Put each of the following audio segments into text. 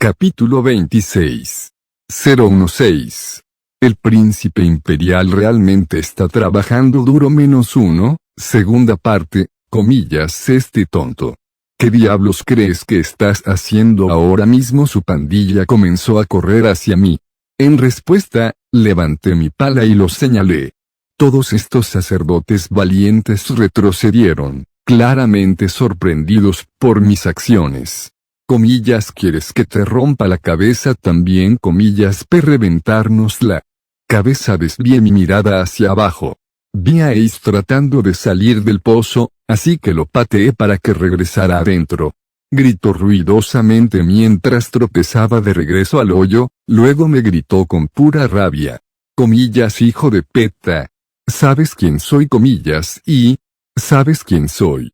Capítulo 26. 016. El príncipe imperial realmente está trabajando duro -1, segunda parte, comillas, este tonto. ¿Qué diablos crees que estás haciendo ahora mismo? Su pandilla comenzó a correr hacia mí. En respuesta, levanté mi pala y los señalé. Todos estos sacerdotes valientes retrocedieron, claramente sorprendidos por mis acciones. Comillas, ¿quieres que te rompa la cabeza también? Comillas, reventarnos la cabeza. Desvié mi mirada hacia abajo. Vi a Ace tratando de salir del pozo, así que lo pateé para que regresara adentro. Gritó ruidosamente mientras tropezaba de regreso al hoyo, luego me gritó con pura rabia. Comillas, hijo de peta. ¿Sabes quién soy? Comillas, y ¿sabes quién soy?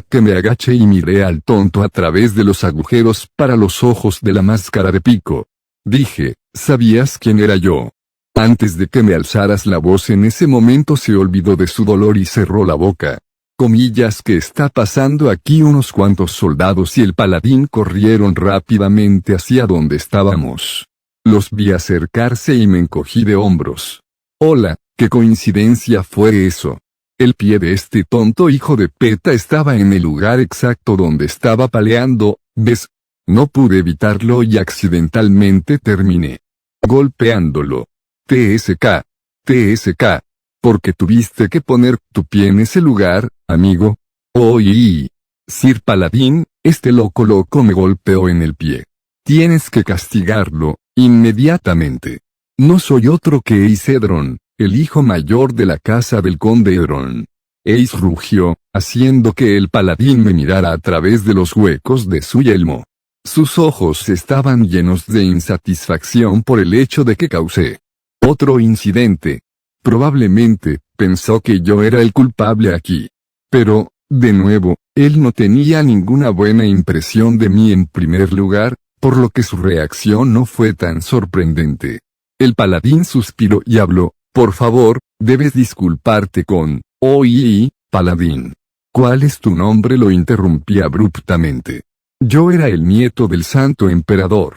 Que me agaché y miré al tonto a través de los agujeros para los ojos de la máscara de pico. Dije, ¿sabías quién era yo? Antes de que me alzaras la voz en ese momento se olvidó de su dolor y cerró la boca. Comillas, ¿qué está pasando aquí? Unos cuantos soldados y el paladín corrieron rápidamente hacia donde estábamos. Los vi acercarse y me encogí de hombros. Hola, ¿qué coincidencia fue eso? El pie de este tonto hijo de peta estaba en el lugar exacto donde estaba paleando, ¿ves? No pude evitarlo y accidentalmente terminé golpeándolo. TSK. Porque tuviste que poner tu pie en ese lugar, amigo. Oye, Sir Paladín, este loco me golpeó en el pie. Tienes que castigarlo, inmediatamente. No soy otro que Ace Edron, el hijo mayor de la casa del conde Edron. Ace rugió, haciendo que el paladín me mirara a través de los huecos de su yelmo. Sus ojos estaban llenos de insatisfacción por el hecho de que causé otro incidente. Probablemente, pensó que yo era el culpable aquí. Pero, de nuevo, él no tenía ninguna buena impresión de mí en primer lugar, por lo que su reacción no fue tan sorprendente. El paladín suspiró y habló. Por favor, debes disculparte con, oye, paladín. ¿Cuál es tu nombre? Lo interrumpí abruptamente. Yo era el nieto del santo emperador.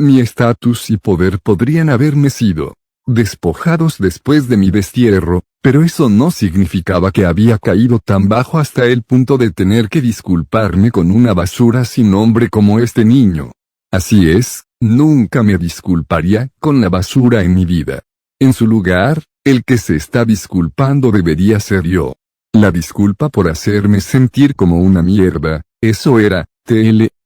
Mi estatus y poder podrían haberme sido despojados después de mi destierro, pero eso no significaba que había caído tan bajo hasta el punto de tener que disculparme con una basura sin nombre como este niño. Así es, nunca me disculparía con la basura en mi vida. En su lugar, el que se está disculpando debería ser yo. La disculpa por hacerme sentir como una mierda, eso era,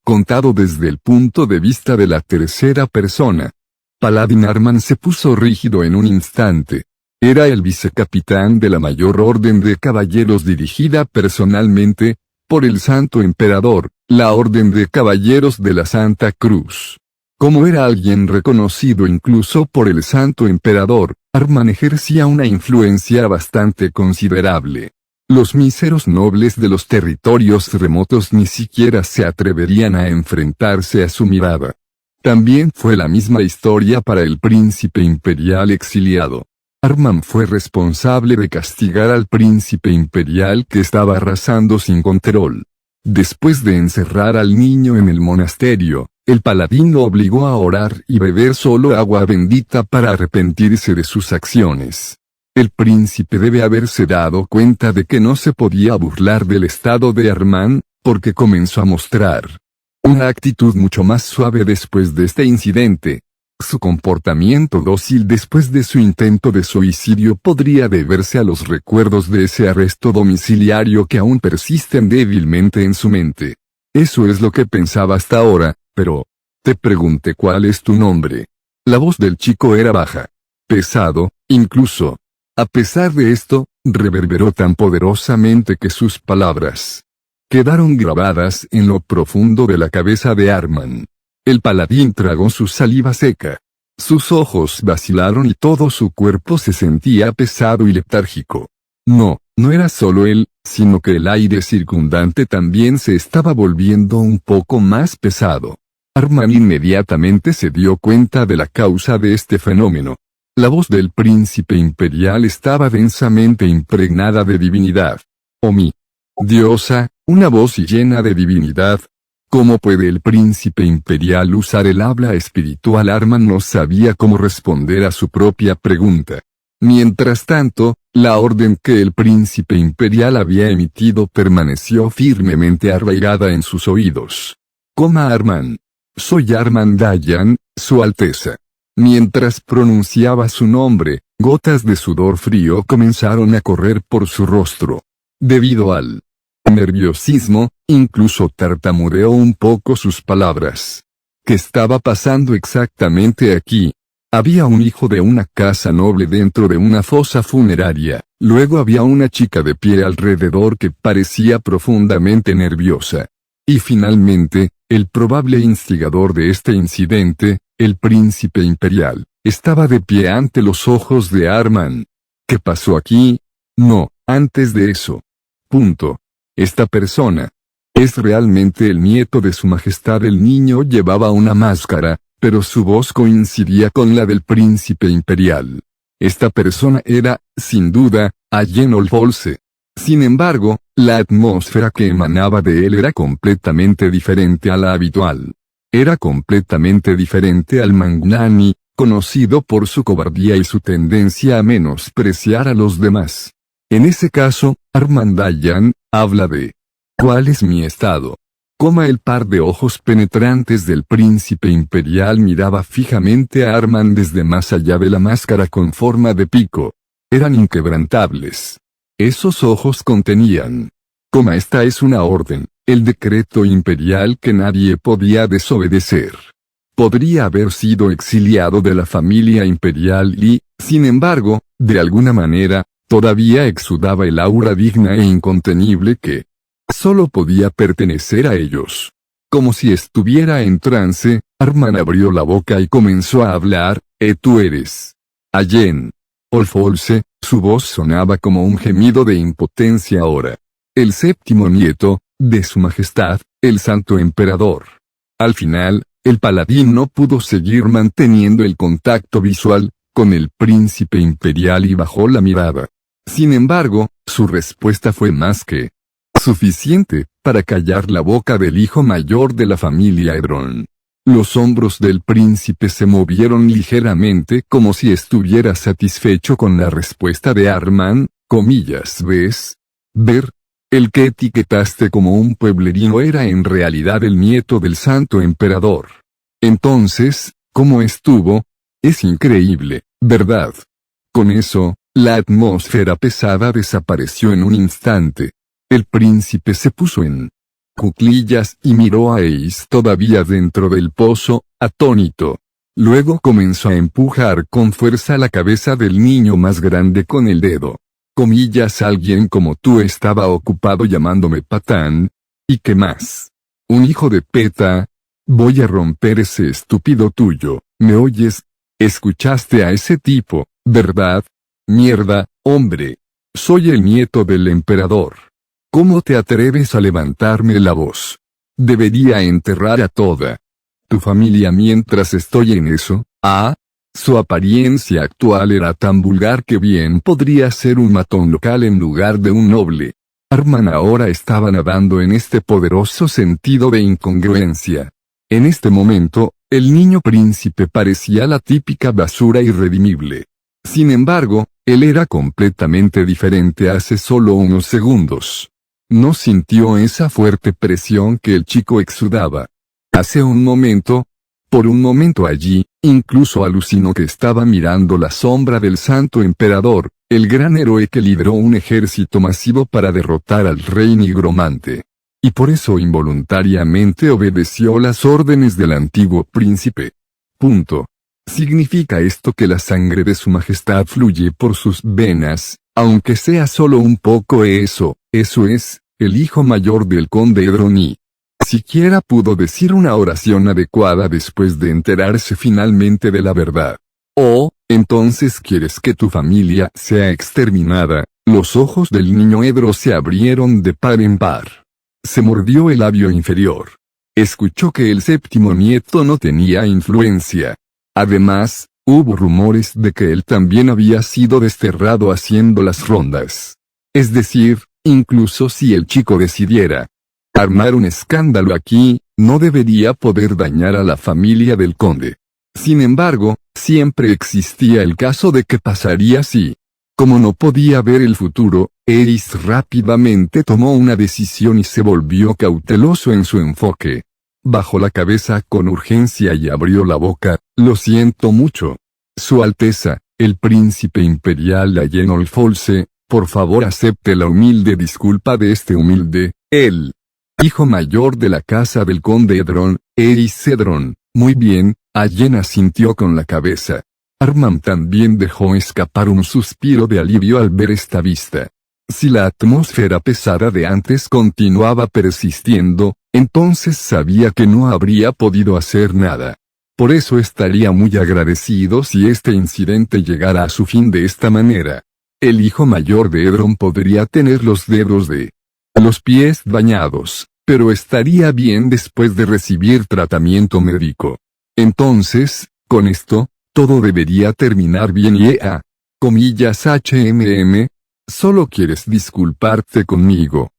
contado desde el punto de vista de la tercera persona. Paladín Arman se puso rígido en un instante. Era el vicecapitán de la mayor orden de caballeros dirigida personalmente, por el santo emperador, la orden de caballeros de la Santa Cruz. Como era alguien reconocido incluso por el santo emperador, Arman ejercía una influencia bastante considerable. Los míseros nobles de los territorios remotos ni siquiera se atreverían a enfrentarse a su mirada. También fue la misma historia para el príncipe imperial exiliado. Arman fue responsable de castigar al príncipe imperial que estaba arrasando sin control. Después de encerrar al niño en el monasterio, el paladín lo obligó a orar y beber solo agua bendita para arrepentirse de sus acciones. El príncipe debe haberse dado cuenta de que no se podía burlar del estado de Arman, porque comenzó a mostrar una actitud mucho más suave después de este incidente. Su comportamiento dócil después de su intento de suicidio podría deberse a los recuerdos de ese arresto domiciliario que aún persisten débilmente en su mente. Eso es lo que pensaba hasta ahora, pero te pregunté cuál es tu nombre. La voz del chico era baja, pesado, incluso. A pesar de esto, reverberó tan poderosamente que sus palabras quedaron grabadas en lo profundo de la cabeza de Arman. El paladín tragó su saliva seca. Sus ojos vacilaron y todo su cuerpo se sentía pesado y letárgico. No era solo él, sino que el aire circundante también se estaba volviendo un poco más pesado. Arman inmediatamente se dio cuenta de la causa de este fenómeno. La voz del príncipe imperial estaba densamente impregnada de divinidad. Oh mi diosa, una voz llena de divinidad. ¿Cómo puede el príncipe imperial usar el habla espiritual? Arman no sabía cómo responder a su propia pregunta. Mientras tanto, la orden que el príncipe imperial había emitido permaneció firmemente arraigada en sus oídos. Coma Arman. Soy Arman Dayan, Su Alteza. Mientras pronunciaba su nombre, gotas de sudor frío comenzaron a correr por su rostro. Debido al nerviosismo, incluso tartamudeó un poco sus palabras. ¿Qué estaba pasando exactamente aquí? Había un hijo de una casa noble dentro de una fosa funeraria, luego había una chica de pie alrededor que parecía profundamente nerviosa. Y finalmente, el probable instigador de este incidente, el príncipe imperial, estaba de pie ante los ojos de Arman. ¿Qué pasó aquí? No, antes de eso. Punto. Esta persona es realmente el nieto de su majestad. El niño llevaba una máscara, pero su voz coincidía con la del príncipe imperial. Esta persona era, sin duda, Allen Olfolse. Sin embargo, la atmósfera que emanaba de él era completamente diferente a la habitual. Era completamente diferente al Magnani, conocido por su cobardía y su tendencia a menospreciar a los demás. En ese caso, Arman Dayan habla de ¿cuál es mi estado? El par de ojos penetrantes del príncipe imperial miraba fijamente a Arman desde más allá de la máscara con forma de pico. Eran inquebrantables. Esos ojos contenían. Esta es una orden, el decreto imperial que nadie podía desobedecer. Podría haber sido exiliado de la familia imperial y, sin embargo, de alguna manera, todavía exudaba el aura digna e incontenible que solo podía pertenecer a ellos. Como si estuviera en trance, Arman abrió la boca y comenzó a hablar. Tú eres Allen Olfolse. Su voz sonaba como un gemido de impotencia ahora. El séptimo nieto de su majestad, el santo emperador. Al final, el paladín no pudo seguir manteniendo el contacto visual con el príncipe imperial y bajó la mirada. Sin embargo, su respuesta fue más que suficiente para callar la boca del hijo mayor de la familia Hedron. Los hombros del príncipe se movieron ligeramente como si estuviera satisfecho con la respuesta de Arman. ¿Ves? Ver. El que etiquetaste como un pueblerino era en realidad el nieto del santo emperador. Entonces, ¿cómo estuvo? Es increíble, ¿verdad? Con eso, la atmósfera pesada desapareció en un instante. El príncipe se puso en cuclillas y miró a Ace todavía dentro del pozo, atónito. Luego comenzó a empujar con fuerza la cabeza del niño más grande con el dedo. Alguien como tú estaba ocupado llamándome patán. ¿Y qué más? Un hijo de peta. Voy a romper ese estúpido tuyo, ¿me oyes? Escuchaste a ese tipo, ¿verdad? Mierda, hombre. Soy el nieto del emperador. ¿Cómo te atreves a levantarme la voz? Debería enterrar a toda tu familia mientras estoy en eso. Su apariencia actual era tan vulgar que bien podría ser un matón local en lugar de un noble. Arman ahora estaba nadando en este poderoso sentido de incongruencia. En este momento, el niño príncipe parecía la típica basura irredimible. Sin embargo, él era completamente diferente hace solo unos segundos. No sintió esa fuerte presión que el chico exudaba. Hace un momento, por un momento allí, incluso alucinó que estaba mirando la sombra del santo emperador, el gran héroe que lideró un ejército masivo para derrotar al rey nigromante. Y por eso involuntariamente obedeció las órdenes del antiguo príncipe. ¿Significa esto que la sangre de su majestad fluye por sus venas, aunque sea solo un poco? Eso es, el hijo mayor del conde Hedron siquiera pudo decir una oración adecuada después de enterarse finalmente de la verdad. Entonces quieres que tu familia sea exterminada. Los ojos del niño Hedron se abrieron de par en par. Se mordió el labio inferior. Escuchó que el séptimo nieto no tenía influencia. Además, hubo rumores de que él también había sido desterrado haciendo las rondas. Es decir, incluso si el chico decidiera armar un escándalo aquí, no debería poder dañar a la familia del conde. Sin embargo, siempre existía el caso de que pasaría si. Como no podía ver el futuro, Eris rápidamente tomó una decisión y se volvió cauteloso en su enfoque. Bajó la cabeza con urgencia y abrió la boca. Lo siento mucho. Su Alteza, el príncipe imperial Ayenol Folse, por favor acepte la humilde disculpa de este humilde, el hijo mayor de la casa del conde Edron, Eris Edron. Muy bien, Ayen asintió con la cabeza. Arman también dejó escapar un suspiro de alivio al ver esta vista. Si la atmósfera pesada de antes continuaba persistiendo, entonces sabía que no habría podido hacer nada. Por eso estaría muy agradecido si este incidente llegara a su fin de esta manera. El hijo mayor de Edron podría tener los dedos de los pies dañados, pero estaría bien después de recibir tratamiento médico. Entonces, con esto, todo debería terminar bien y comillas HMM. Solo quieres disculparte conmigo,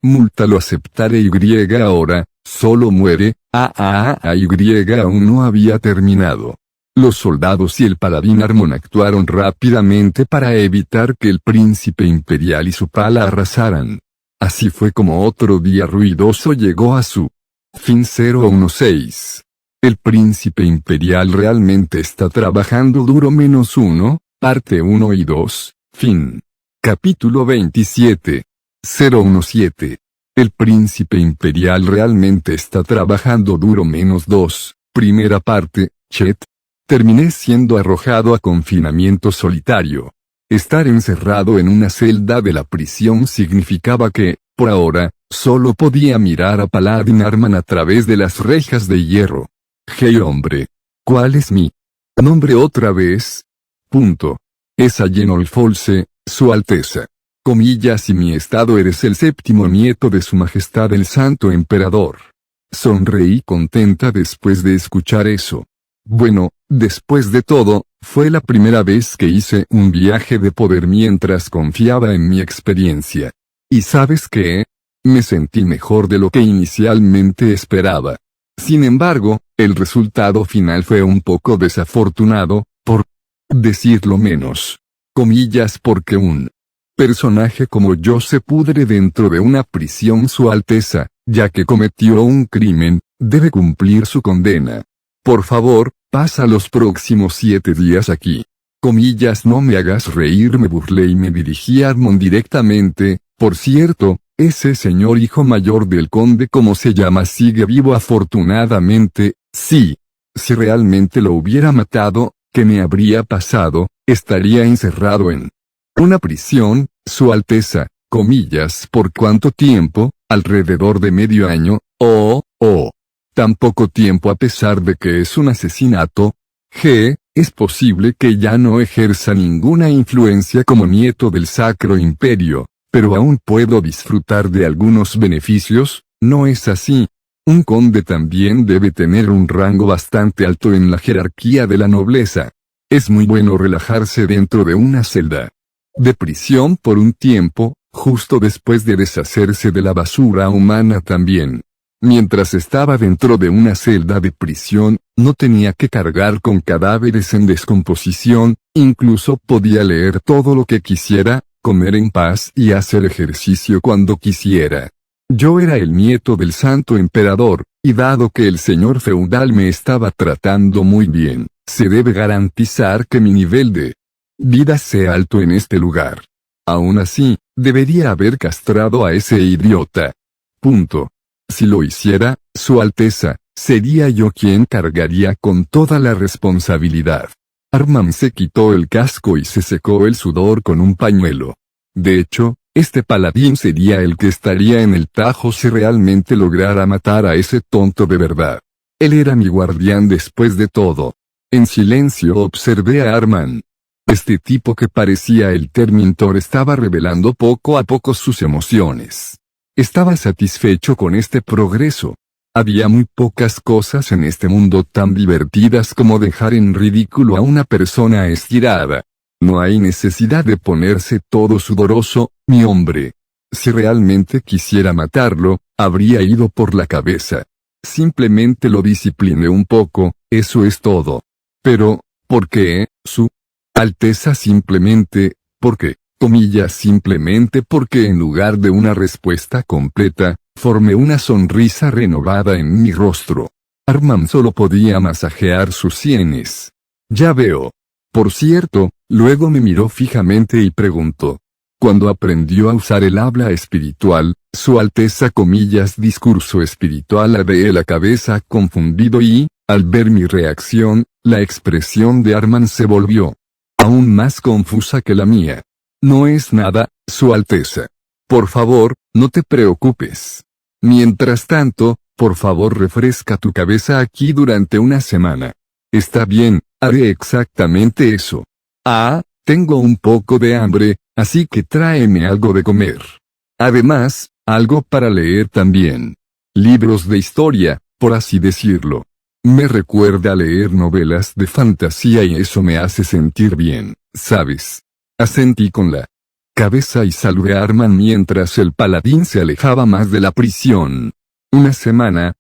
multa lo aceptaré y ahora, solo muere, y aún no había terminado. Los soldados y el paladín Armon actuaron rápidamente para evitar que el príncipe imperial y su pala arrasaran. Así fue como otro día ruidoso llegó a su fin. 016. El príncipe imperial realmente está trabajando duro. -1, parte 1 y 2, fin. Capítulo 27. 017. El príncipe imperial realmente está trabajando duro. -2, primera parte, chet. Terminé siendo arrojado a confinamiento solitario. Estar encerrado en una celda de la prisión significaba que, por ahora, solo podía mirar a Paladin Arman a través de las rejas de hierro. Hey hombre. ¿Cuál es mi nombre otra vez? Es Ayenol Folse, Su Alteza. Comillas y mi estado eres el séptimo nieto de Su Majestad el Santo Emperador. Sonreí contenta después de escuchar eso. Bueno, después de todo, fue la primera vez que hice un viaje de poder mientras confiaba en mi experiencia. ¿Y sabes qué? Me sentí mejor de lo que inicialmente esperaba. Sin embargo, el resultado final fue un poco desafortunado, por decirlo menos. Comillas porque un personaje como yo se pudre dentro de una prisión. Su Alteza, ya que cometió un crimen, debe cumplir su condena. Por favor, pasa los próximos 7 días aquí. Comillas no me hagas reír, me burlé y me dirigí a Armon directamente. Por cierto, ese señor hijo mayor del conde como se llama sigue vivo afortunadamente. Sí. Si realmente lo hubiera matado, ¿qué me habría pasado? Estaría encerrado en una prisión, Su Alteza, comillas ¿por cuánto tiempo? Alrededor de medio año, tan poco tiempo a pesar de que es un asesinato. Es posible que ya no ejerza ninguna influencia como nieto del Sacro Imperio, pero aún puedo disfrutar de algunos beneficios, ¿no es así? Un conde también debe tener un rango bastante alto en la jerarquía de la nobleza. Es muy bueno relajarse dentro de una celda de prisión por un tiempo, justo después de deshacerse de la basura humana también. Mientras estaba dentro de una celda de prisión, no tenía que cargar con cadáveres en descomposición, incluso podía leer todo lo que quisiera, comer en paz y hacer ejercicio cuando quisiera. Yo era el nieto del Santo Emperador, y dado que el señor feudal me estaba tratando muy bien, se debe garantizar que mi nivel de vida sea alto en este lugar. Aún así, debería haber castrado a ese idiota. Si lo hiciera, Su Alteza, sería yo quien cargaría con toda la responsabilidad. Arman se quitó el casco y se secó el sudor con un pañuelo. De hecho, este paladín sería el que estaría en el tajo si realmente lograra matar a ese tonto de verdad. Él era mi guardián después de todo. En silencio observé a Arman. Este tipo que parecía el Terminator estaba revelando poco a poco sus emociones. Estaba satisfecho con este progreso. Había muy pocas cosas en este mundo tan divertidas como dejar en ridículo a una persona estirada. No hay necesidad de ponerse todo sudoroso, mi hombre. Si realmente quisiera matarlo, habría ido por la cabeza. Simplemente lo discipliné un poco, eso es todo. Pero, ¿por qué, Su Alteza? Simplemente, porque, comillas, simplemente porque en lugar de una respuesta completa, formé una sonrisa renovada en mi rostro. Arman solo podía masajear sus sienes. Ya veo. Por cierto, luego me miró fijamente y preguntó. Cuando aprendió a usar el habla espiritual, Su Alteza, comillas, discurso espiritual, ladeé la cabeza confundido y, al ver mi reacción, la expresión de Arman se volvió aún más confusa que la mía. No es nada, Su Alteza. Por favor, no te preocupes. Mientras tanto, por favor refresca tu cabeza aquí durante una semana. Está bien, haré exactamente eso. Ah, tengo un poco de hambre, así que tráeme algo de comer. Además, algo para leer también. Libros de historia, por así decirlo. Me recuerda a leer novelas de fantasía y eso me hace sentir bien, ¿sabes? Asentí con la cabeza y saludé a Arman mientras el paladín se alejaba más de la prisión. Una semana,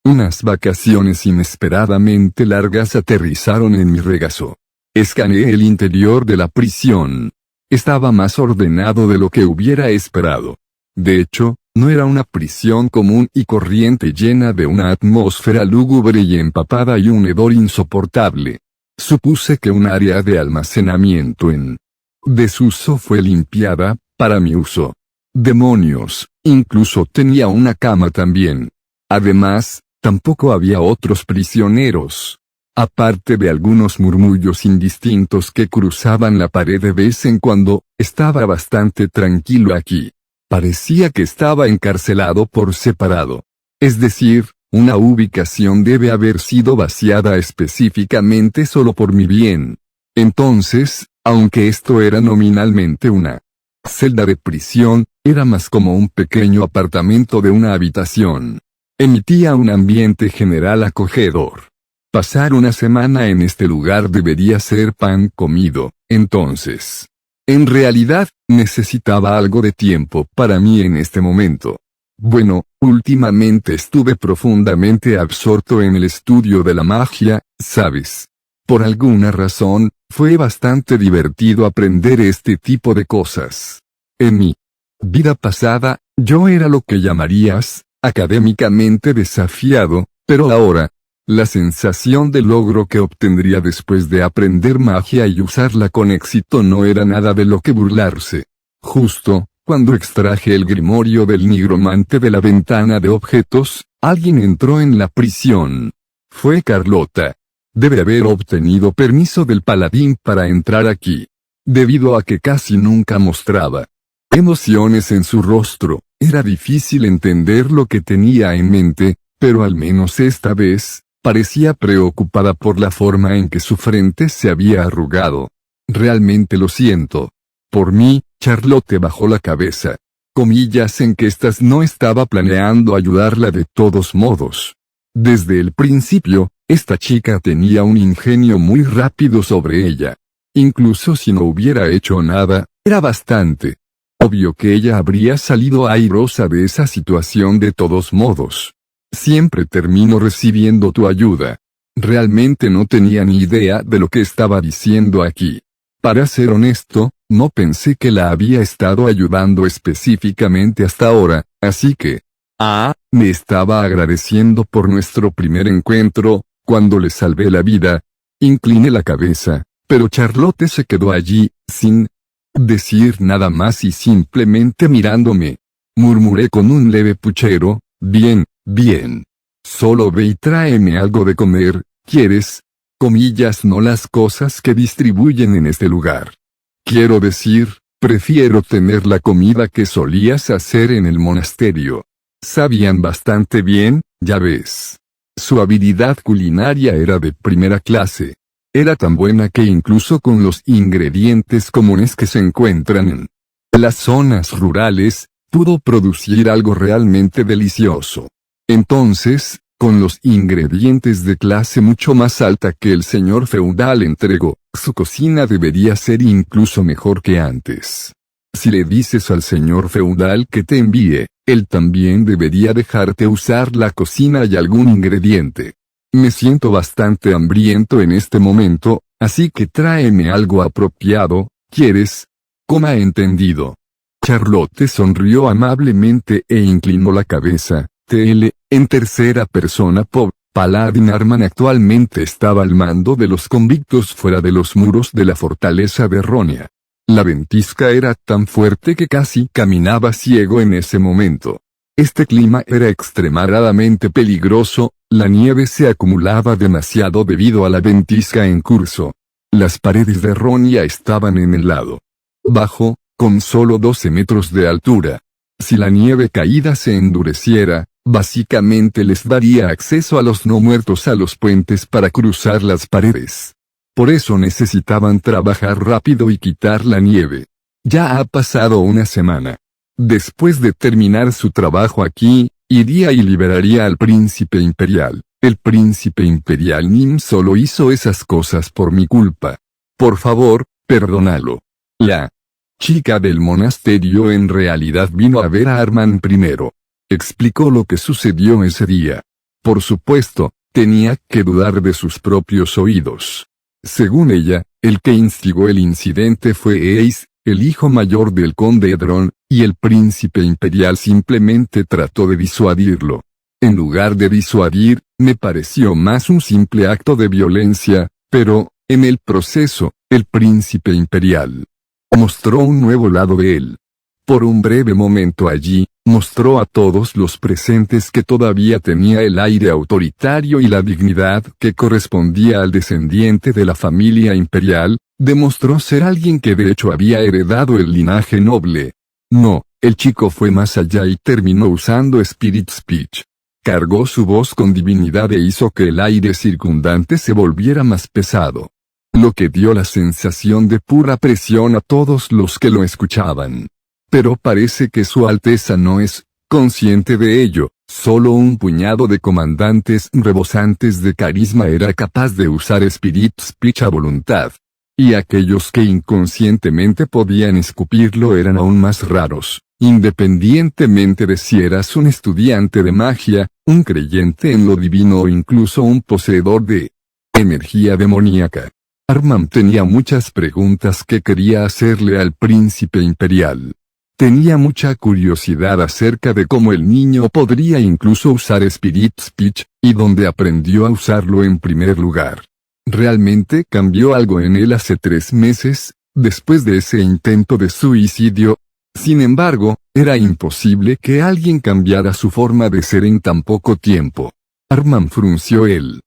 unas vacaciones inesperadamente largas aterrizaron en mi regazo. Escaneé el interior de la prisión. Estaba más ordenado de lo que hubiera esperado. De hecho, no era una prisión común y corriente llena de una atmósfera lúgubre y empapada y un hedor insoportable. Supuse que un área de almacenamiento en desuso fue limpiada, para mi uso. Demonios, incluso tenía una cama también. Además, tampoco había otros prisioneros. Aparte de algunos murmullos indistintos que cruzaban la pared de vez en cuando, estaba bastante tranquilo aquí. Parecía que estaba encarcelado por separado. Es decir, una ubicación debe haber sido vaciada específicamente solo por mi bien. Entonces, aunque esto era nominalmente una celda de prisión, era más como un pequeño apartamento de una habitación. Emitía un ambiente general acogedor. Pasar una semana en este lugar debería ser pan comido, entonces. En realidad, necesitaba algo de tiempo para mí en este momento. Bueno, últimamente estuve profundamente absorto en el estudio de la magia, ¿sabes? Por alguna razón, fue bastante divertido aprender este tipo de cosas. En mi vida pasada, yo era lo que llamarías, académicamente desafiado, pero ahora, la sensación de logro que obtendría después de aprender magia y usarla con éxito no era nada de lo que burlarse. Justo, cuando extraje el grimorio del nigromante de la ventana de objetos, alguien entró en la prisión. Fue Carlota. Debe haber obtenido permiso del paladín para entrar aquí. Debido a que casi nunca mostraba emociones en su rostro, era difícil entender lo que tenía en mente, pero al menos esta vez, parecía preocupada por la forma en que su frente se había arrugado. Realmente lo siento. Por mí, Charlotte bajó la cabeza. Comillas en que estas no estaba planeando ayudarla de todos modos. Desde el principio, esta chica tenía un ingenio muy rápido sobre ella. Incluso si no hubiera hecho nada, era bastante obvio que ella habría salido airosa de esa situación de todos modos. Siempre termino recibiendo tu ayuda. Realmente no tenía ni idea de lo que estaba diciendo aquí. Para ser honesto, no pensé que la había estado ayudando específicamente hasta ahora, así que... me estaba agradeciendo por nuestro primer encuentro, cuando le salvé la vida. Incliné la cabeza, pero Charlotte se quedó allí, sin decir nada más y simplemente mirándome. Murmuré con un leve puchero, bien. Solo ve y tráeme algo de comer, ¿quieres? Comillas, no las cosas que distribuyen en este lugar. Quiero decir, prefiero tener la comida que solías hacer en el monasterio. Sabían bastante bien, ya ves. Su habilidad culinaria era de primera clase. Era tan buena que incluso con los ingredientes comunes que se encuentran en las zonas rurales, pudo producir algo realmente delicioso. Entonces, con los ingredientes de clase mucho más alta que el señor feudal entregó, su cocina debería ser incluso mejor que antes. Si le dices al señor feudal que te envíe Él también debería dejarte usar la cocina y algún ingrediente. Me siento bastante hambriento en este momento, así que tráeme algo apropiado, ¿quieres? Coma entendido. Charlotte sonrió amablemente e inclinó la cabeza. TL, en tercera persona. Paladin Arman actualmente estaba al mando de los convictos fuera de los muros de la fortaleza de Ronia. La ventisca era tan fuerte que casi caminaba ciego en ese momento. Este clima era extremadamente peligroso, la nieve se acumulaba demasiado debido a la ventisca en curso. Las paredes de Ronia estaban en el lado bajo, con solo 12 metros de altura. Si la nieve caída se endureciera, básicamente les daría acceso a los no muertos a los puentes para cruzar las paredes. Por eso necesitaban trabajar rápido y quitar la nieve. Ya ha pasado una semana. Después de terminar su trabajo aquí, iría y liberaría al príncipe imperial. El príncipe imperial Nim solo hizo esas cosas por mi culpa. Por favor, perdónalo. La chica del monasterio en realidad vino a ver a Arman primero. Explicó lo que sucedió ese día. Por supuesto, tenía que dudar de sus propios oídos. Según ella, el que instigó el incidente fue Ace, el hijo mayor del conde Edron, y el príncipe imperial simplemente trató de disuadirlo. En lugar de disuadir, me pareció más un simple acto de violencia, pero, en el proceso, el príncipe imperial mostró un nuevo lado de él. Por un breve momento allí, mostró a todos los presentes que todavía tenía el aire autoritario y la dignidad que correspondía al descendiente de la familia imperial, demostró ser alguien que de hecho había heredado el linaje noble. No, el chico fue más allá y terminó usando Spirit Speech. Cargó su voz con divinidad e hizo que el aire circundante se volviera más pesado. Lo que dio la sensación de pura presión a todos los que lo escuchaban. Pero parece que su Alteza no es consciente de ello, solo un puñado de comandantes rebosantes de carisma era capaz de usar Spirit Speech a voluntad. Y aquellos que inconscientemente podían escupirlo eran aún más raros, independientemente de si eras un estudiante de magia, un creyente en lo divino o incluso un poseedor de energía demoníaca. Arman tenía muchas preguntas que quería hacerle al príncipe imperial. Tenía mucha curiosidad acerca de cómo el niño podría incluso usar Spirit Speech, y dónde aprendió a usarlo en primer lugar. ¿Realmente cambió algo en él hace 3 meses, después de ese intento de suicidio? Sin embargo, era imposible que alguien cambiara su forma de ser en tan poco tiempo. Arman frunció el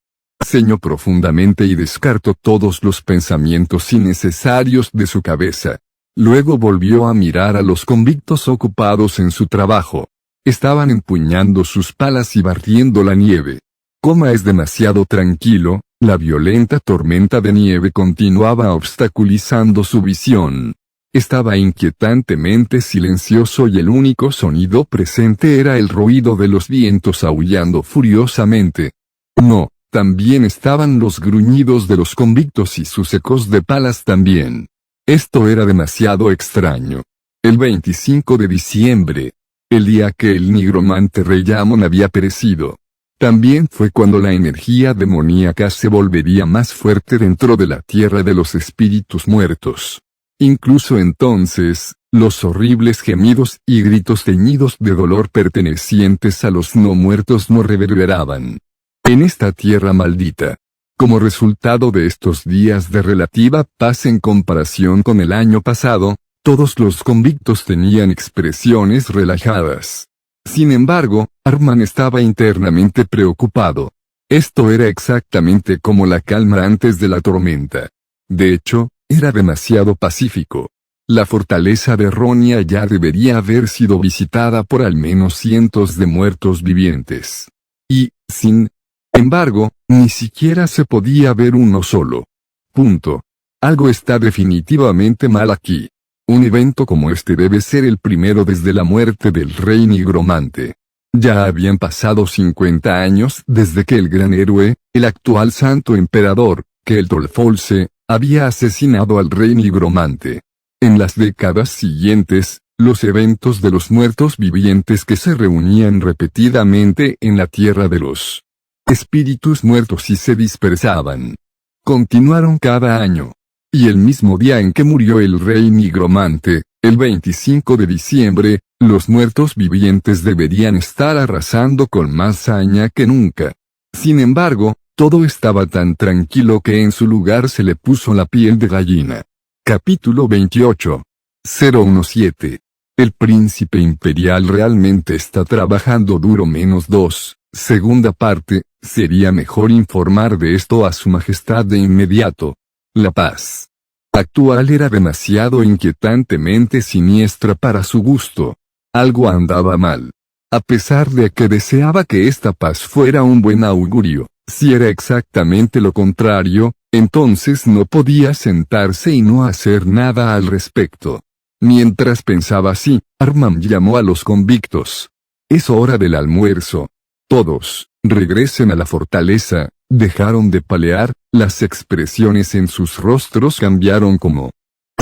ceño profundamente y descartó todos los pensamientos innecesarios de su cabeza. Luego volvió a mirar a los convictos ocupados en su trabajo. Estaban empuñando sus palas y barriendo la nieve. Coma es demasiado tranquilo, la violenta tormenta de nieve continuaba obstaculizando su visión. Estaba inquietantemente silencioso y el único sonido presente era el ruido de los vientos aullando furiosamente. No, también estaban los gruñidos de los convictos y sus ecos de palas también. Esto era demasiado extraño. El 25 de diciembre, el día que el nigromante Reyamon había perecido. También fue cuando la energía demoníaca se volvería más fuerte dentro de la tierra de los espíritus muertos. Incluso entonces, los horribles gemidos y gritos teñidos de dolor pertenecientes a los no muertos no reverberaban en esta tierra maldita. Como resultado de estos días de relativa paz en comparación con el año pasado, todos los convictos tenían expresiones relajadas. Sin embargo, Arman estaba internamente preocupado. Esto era exactamente como la calma antes de la tormenta. De hecho, era demasiado pacífico. La fortaleza de Ronia ya debería haber sido visitada por al menos cientos de muertos vivientes. Y, sin embargo, ni siquiera se podía ver uno solo. Punto. Algo está definitivamente mal aquí. Un evento como este debe ser el primero desde la muerte del rey nigromante. Ya habían pasado 50 años desde que el gran héroe, el actual santo emperador, Keltolfolse, había asesinado al rey nigromante. En las décadas siguientes, los eventos de los muertos vivientes que se reunían repetidamente en la tierra de los espíritus muertos y se dispersaban. Continuaron cada año. Y el mismo día en que murió el rey nigromante, el 25 de diciembre, los muertos vivientes deberían estar arrasando con más saña que nunca. Sin embargo, todo estaba tan tranquilo que en su lugar se le puso la piel de gallina. Capítulo 28. 017. El príncipe imperial realmente está trabajando duro -2. Segunda parte, sería mejor informar de esto a su majestad de inmediato. La paz actual era demasiado inquietantemente siniestra para su gusto. Algo andaba mal. A pesar de que deseaba que esta paz fuera un buen augurio, si era exactamente lo contrario, entonces no podía sentarse y no hacer nada al respecto. Mientras pensaba así, Armand llamó a los convictos. Es hora del almuerzo. Todos, regresen a la fortaleza. Dejaron de palear, las expresiones en sus rostros cambiaron como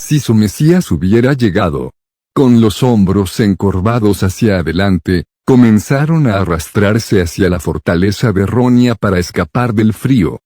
si su Mesías hubiera llegado. Con los hombros encorvados hacia adelante, comenzaron a arrastrarse hacia la fortaleza de Ronia para escapar del frío.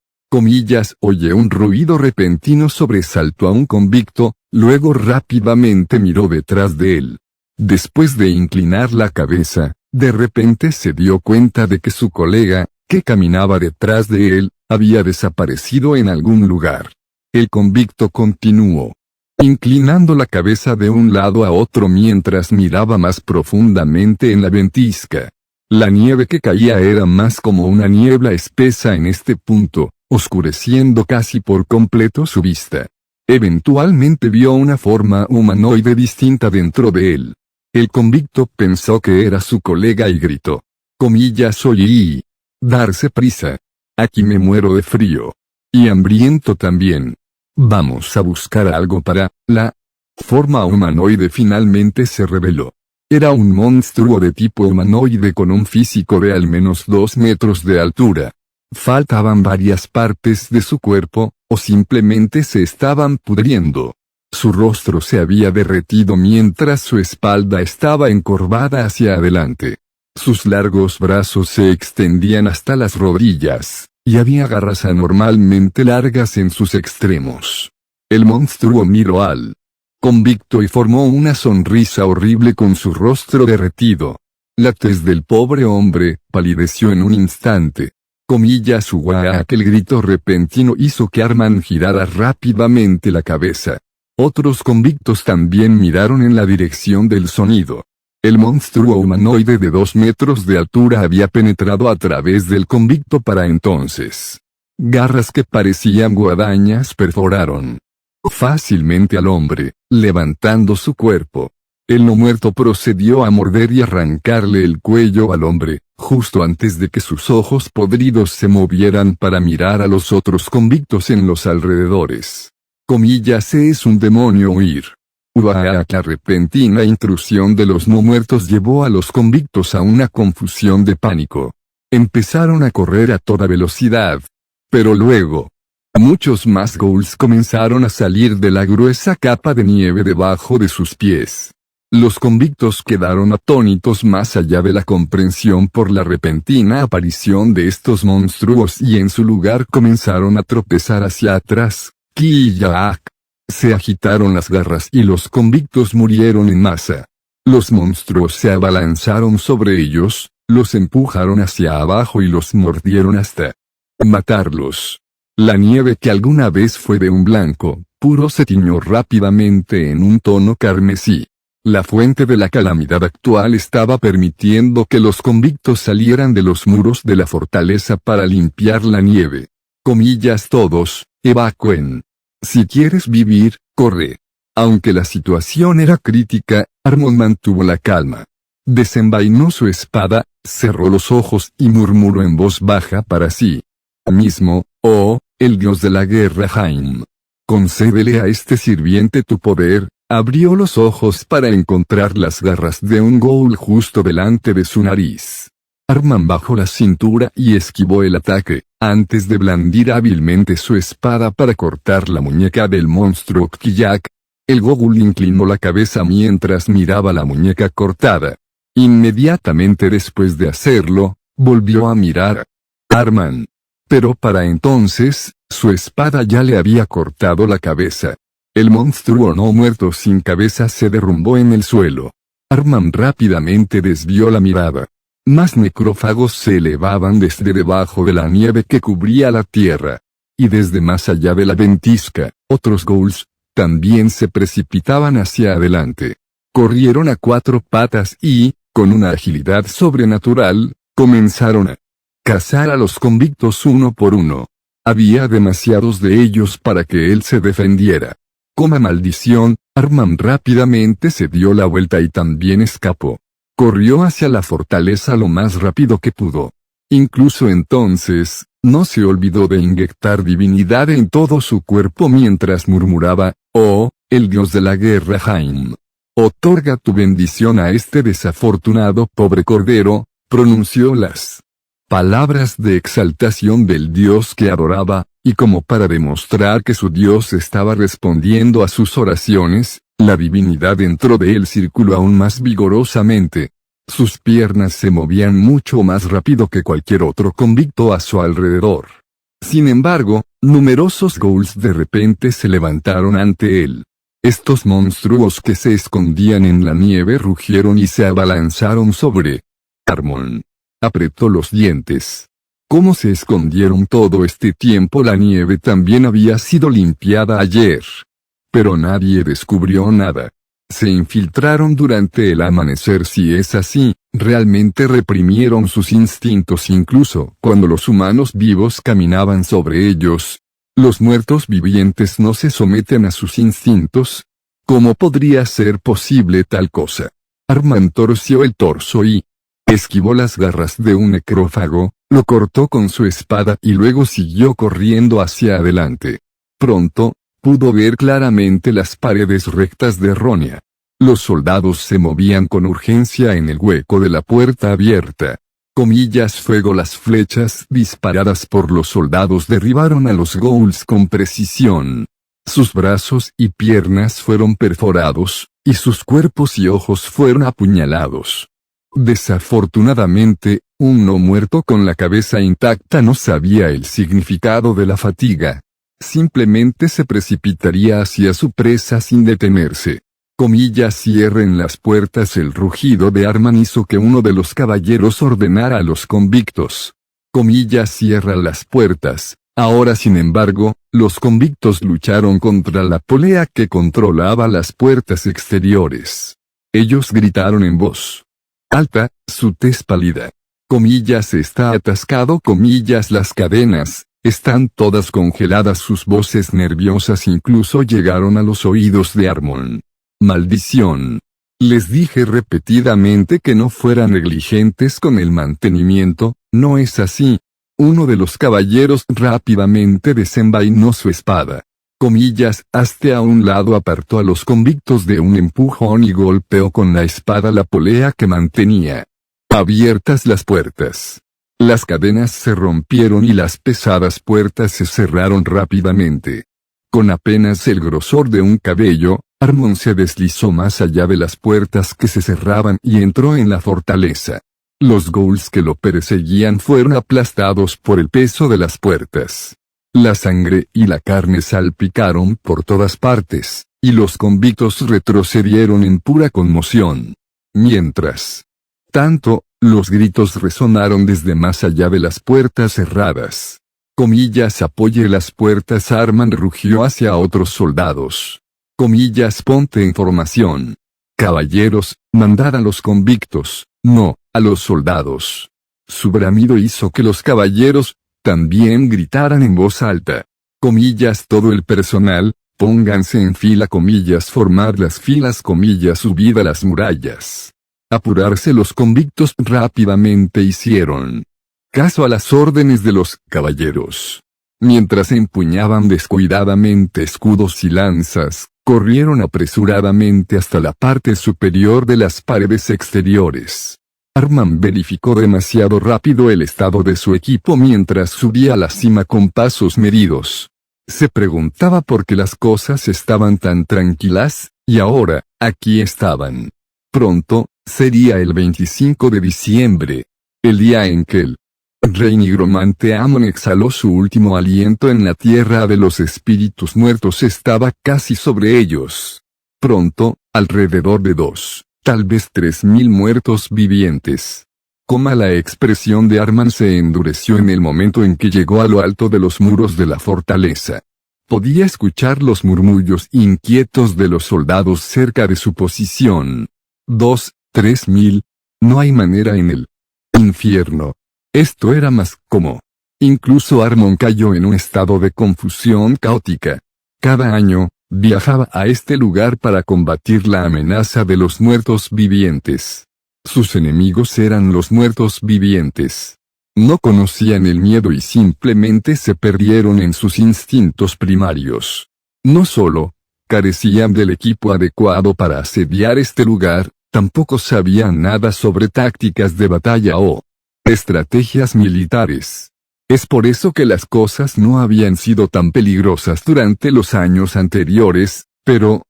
Oye un ruido repentino sobresaltó a un convicto, luego rápidamente miró detrás de él. Después de inclinar la cabeza, de repente se dio cuenta de que su colega, que caminaba detrás de él, había desaparecido en algún lugar. El convicto continuó, inclinando la cabeza de un lado a otro mientras miraba más profundamente en la ventisca. La nieve que caía era más como una niebla espesa en este punto, oscureciendo casi por completo su vista. Eventualmente vio una forma humanoide distinta dentro de él. El convicto pensó que era su colega y gritó. Oye. Darse prisa. Aquí me muero de frío. Y hambriento también. Vamos a buscar algo para... La forma humanoide finalmente se reveló. Era un monstruo de tipo humanoide con un físico de al menos 2 metros de altura. Faltaban varias partes de su cuerpo, o simplemente se estaban pudriendo. Su rostro se había derretido mientras su espalda estaba encorvada hacia adelante. Sus largos brazos se extendían hasta las rodillas, y había garras anormalmente largas en sus extremos. El monstruo miró al convicto y formó una sonrisa horrible con su rostro derretido. La tez del pobre hombre palideció en un instante. Aquel grito repentino hizo que Armand girara rápidamente la cabeza. Otros convictos también miraron en la dirección del sonido. El monstruo humanoide de 2 metros de altura había penetrado a través del convicto para entonces. Garras que parecían guadañas perforaron fácilmente al hombre, levantando su cuerpo. El no muerto procedió a morder y arrancarle el cuello al hombre, justo antes de que sus ojos podridos se movieran para mirar a los otros convictos en los alrededores. Es un demonio huir. La repentina intrusión de los no muertos llevó a los convictos a una confusión de pánico. Empezaron a correr a toda velocidad. Pero luego, muchos más ghouls comenzaron a salir de la gruesa capa de nieve debajo de sus pies. Los convictos quedaron atónitos más allá de la comprensión por la repentina aparición de estos monstruos y en su lugar comenzaron a tropezar hacia atrás. Se agitaron las garras y los convictos murieron en masa. Los monstruos se abalanzaron sobre ellos, los empujaron hacia abajo y los mordieron hasta matarlos. La nieve que alguna vez fue de un blanco puro se tiñó rápidamente en un tono carmesí. La fuente de la calamidad actual estaba permitiendo que los convictos salieran de los muros de la fortaleza para limpiar la nieve. Todos, evacúen. Si quieres vivir, corre. Aunque la situación era crítica, Armand mantuvo la calma. Desenvainó su espada, cerró los ojos y murmuró en voz baja para sí mismo, oh, el dios de la guerra Jaime. Concédele a este sirviente tu poder. Abrió los ojos para encontrar las garras de un ghoul justo delante de su nariz. Armand bajó la cintura y esquivó el ataque, antes de blandir hábilmente su espada para cortar la muñeca del monstruo Kyak. El ghoul inclinó la cabeza mientras miraba la muñeca cortada. Inmediatamente después de hacerlo, volvió a mirar a Arman. Pero para entonces, su espada ya le había cortado la cabeza. El monstruo no muerto sin cabeza se derrumbó en el suelo. Arman rápidamente desvió la mirada. Más necrófagos se elevaban desde debajo de la nieve que cubría la tierra. Y desde más allá de la ventisca, otros ghouls también se precipitaban hacia adelante. Corrieron a 4 patas y, con una agilidad sobrenatural, comenzaron a cazar a los convictos uno por uno. Había demasiados de ellos para que él se defendiera. Como maldición, Arman rápidamente se dio la vuelta y también escapó. Corrió hacia la fortaleza lo más rápido que pudo. Incluso entonces, no se olvidó de inyectar divinidad en todo su cuerpo mientras murmuraba: «Oh, el dios de la guerra Jaim. Otorga tu bendición a este desafortunado pobre cordero», pronunció las palabras de exaltación del dios que adoraba, y como para demostrar que su dios estaba respondiendo a sus oraciones, la divinidad entró de él circuló aún más vigorosamente. Sus piernas se movían mucho más rápido que cualquier otro convicto a su alrededor. Sin embargo, numerosos ghouls de repente se levantaron ante él. Estos monstruos que se escondían en la nieve rugieron y se abalanzaron sobre Arman. Apretó los dientes. ¿Cómo se escondieron todo este tiempo? La nieve también había sido limpiada ayer. Pero nadie descubrió nada. Se infiltraron durante el amanecer. Si es así, realmente reprimieron sus instintos incluso cuando los humanos vivos caminaban sobre ellos. ¿Los muertos vivientes no se someten a sus instintos? ¿Cómo podría ser posible tal cosa? Arman torció el torso y esquivó las garras de un necrófago, lo cortó con su espada y luego siguió corriendo hacia adelante. Pronto, pudo ver claramente las paredes rectas de Ronia. Los soldados se movían con urgencia en el hueco de la puerta abierta. Fuego. Las flechas disparadas por los soldados derribaron a los ghouls con precisión. Sus brazos y piernas fueron perforados, y sus cuerpos y ojos fueron apuñalados. Desafortunadamente, un no muerto con la cabeza intacta no sabía el significado de la fatiga. Simplemente se precipitaría hacia su presa sin detenerse. Cierren las puertas. El rugido de Arman hizo que uno de los caballeros ordenara a los convictos: cierra las puertas. Ahora sin embargo, los convictos lucharon contra la polea que controlaba las puertas exteriores. Ellos gritaron en voz alta, su tez pálida. Está atascado. Las cadenas están todas congeladas. Sus voces nerviosas incluso llegaron a los oídos de Arman. Maldición. Les dije repetidamente que no fueran negligentes con el mantenimiento, ¿no es así? Uno de los caballeros rápidamente desenvainó su espada. Hazte a un lado. Apartó a los convictos de un empujón y golpeó con la espada la polea que mantenía abiertas las puertas. Las cadenas se rompieron y las pesadas puertas se cerraron rápidamente. Con apenas el grosor de un cabello, Arman se deslizó más allá de las puertas que se cerraban y entró en la fortaleza. Los ghouls que lo perseguían fueron aplastados por el peso de las puertas. La sangre y la carne salpicaron por todas partes, y los convictos retrocedieron en pura conmoción. Mientras tanto, los gritos resonaron desde más allá de las puertas cerradas. Apoye las puertas. Arman rugió hacia otros soldados. Ponte en formación. Caballeros, mandad a los convictos, no a los soldados. Su bramido hizo que los caballeros también gritaran en voz alta. Todo el personal, pónganse en fila. Formar las filas. Subid a las murallas. Apurarse. Los convictos rápidamente hicieron caso a las órdenes de los caballeros. Mientras empuñaban descuidadamente escudos y lanzas, corrieron apresuradamente hasta la parte superior de las paredes exteriores. Arman verificó demasiado rápido el estado de su equipo mientras subía a la cima con pasos medidos. Se preguntaba por qué las cosas estaban tan tranquilas, y ahora, aquí estaban. Pronto, sería el 25 de diciembre. El día en que el rey nigromante Amon exhaló su último aliento en la tierra de los espíritus muertos estaba casi sobre ellos. Pronto, alrededor de 2, tal vez 3.000 muertos vivientes. La expresión de Arman se endureció en el momento en que llegó a lo alto de los muros de la fortaleza. Podía escuchar los murmullos inquietos de los soldados cerca de su posición. 2, 3.000. No hay manera en el infierno. Esto era más como. Incluso Armon cayó en un estado de confusión caótica. Cada año, viajaba a este lugar para combatir la amenaza de los muertos vivientes. Sus enemigos eran los muertos vivientes. No conocían el miedo y simplemente se perdieron en sus instintos primarios. No solo carecían del equipo adecuado para asediar este lugar, tampoco sabían nada sobre tácticas de batalla o estrategias militares. Es por eso que las cosas no habían sido tan peligrosas durante los años anteriores, pero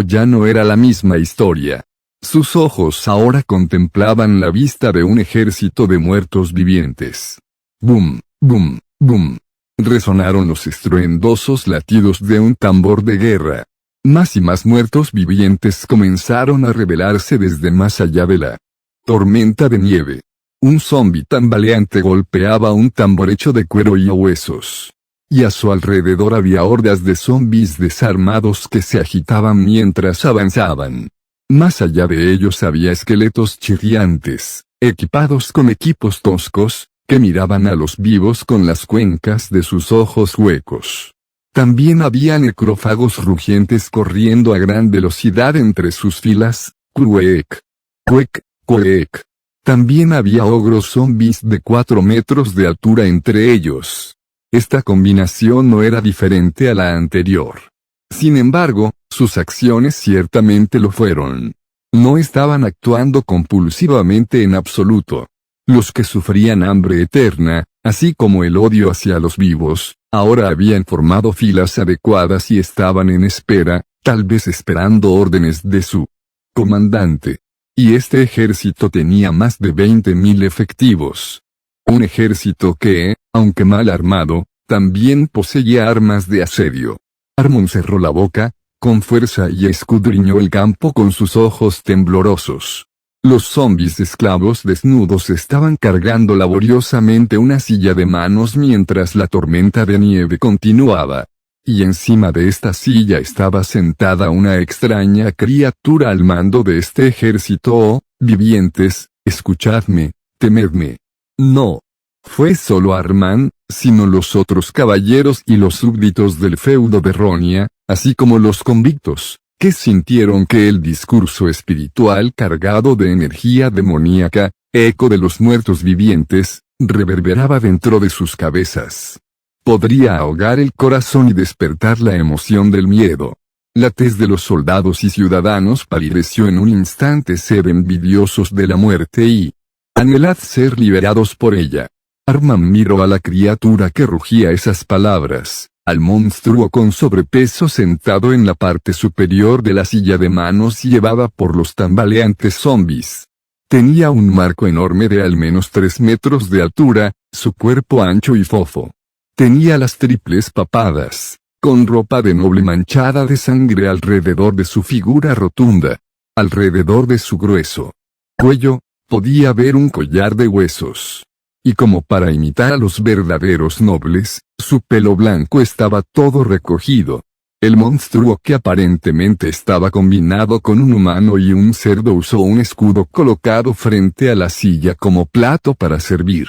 ya no era la misma historia. Sus ojos ahora contemplaban la vista de un ejército de muertos vivientes. Bum, bum, bum. Resonaron los estruendosos latidos de un tambor de guerra. Más y más muertos vivientes comenzaron a revelarse desde más allá de la tormenta de nieve. Un zombi tambaleante golpeaba un tambor hecho de cuero y huesos. Y a su alrededor había hordas de zombis desarmados que se agitaban mientras avanzaban. Más allá de ellos había esqueletos chirriantes, equipados con equipos toscos, que miraban a los vivos con las cuencas de sus ojos huecos. También había necrófagos rugientes corriendo a gran velocidad entre sus filas, cuec, cuec, cuec. También había ogros zombis de 4 metros de altura entre ellos. Esta combinación no era diferente a la anterior. Sin embargo, sus acciones ciertamente lo fueron. No estaban actuando compulsivamente en absoluto. Los que sufrían hambre eterna, así como el odio hacia los vivos, ahora habían formado filas adecuadas y estaban en espera, tal vez esperando órdenes de su comandante. Y este ejército tenía más de 20.000 efectivos. Un ejército que, aunque mal armado, también poseía armas de asedio. Armon cerró la boca, con fuerza y escudriñó el campo con sus ojos temblorosos. Los zombis esclavos desnudos estaban cargando laboriosamente una silla de manos mientras la tormenta de nieve continuaba. Y encima de esta silla estaba sentada una extraña criatura al mando de este ejército. Oh, vivientes, escuchadme, temedme. No fue solo Arman, sino los otros caballeros y los súbditos del feudo de Ronia, así como los convictos, que sintieron que el discurso espiritual cargado de energía demoníaca, eco de los muertos vivientes, reverberaba dentro de sus cabezas. Podría ahogar el corazón y despertar la emoción del miedo. La tez de los soldados y ciudadanos palideció en un instante. Ser envidiosos de la muerte y anhelad ser liberados por ella. Arman miró a la criatura que rugía esas palabras, al monstruo con sobrepeso sentado en la parte superior de la silla de manos llevada por los tambaleantes zombis. Tenía un marco enorme de al menos 3 metros de altura, su cuerpo ancho y fofo. Tenía las triples papadas, con ropa de noble manchada de sangre alrededor de su figura rotunda. Alrededor de su grueso cuello, podía ver un collar de huesos. Y como para imitar a los verdaderos nobles, su pelo blanco estaba todo recogido. El monstruo, que aparentemente estaba combinado con un humano y un cerdo, usó un escudo colocado frente a la silla como plato para servir.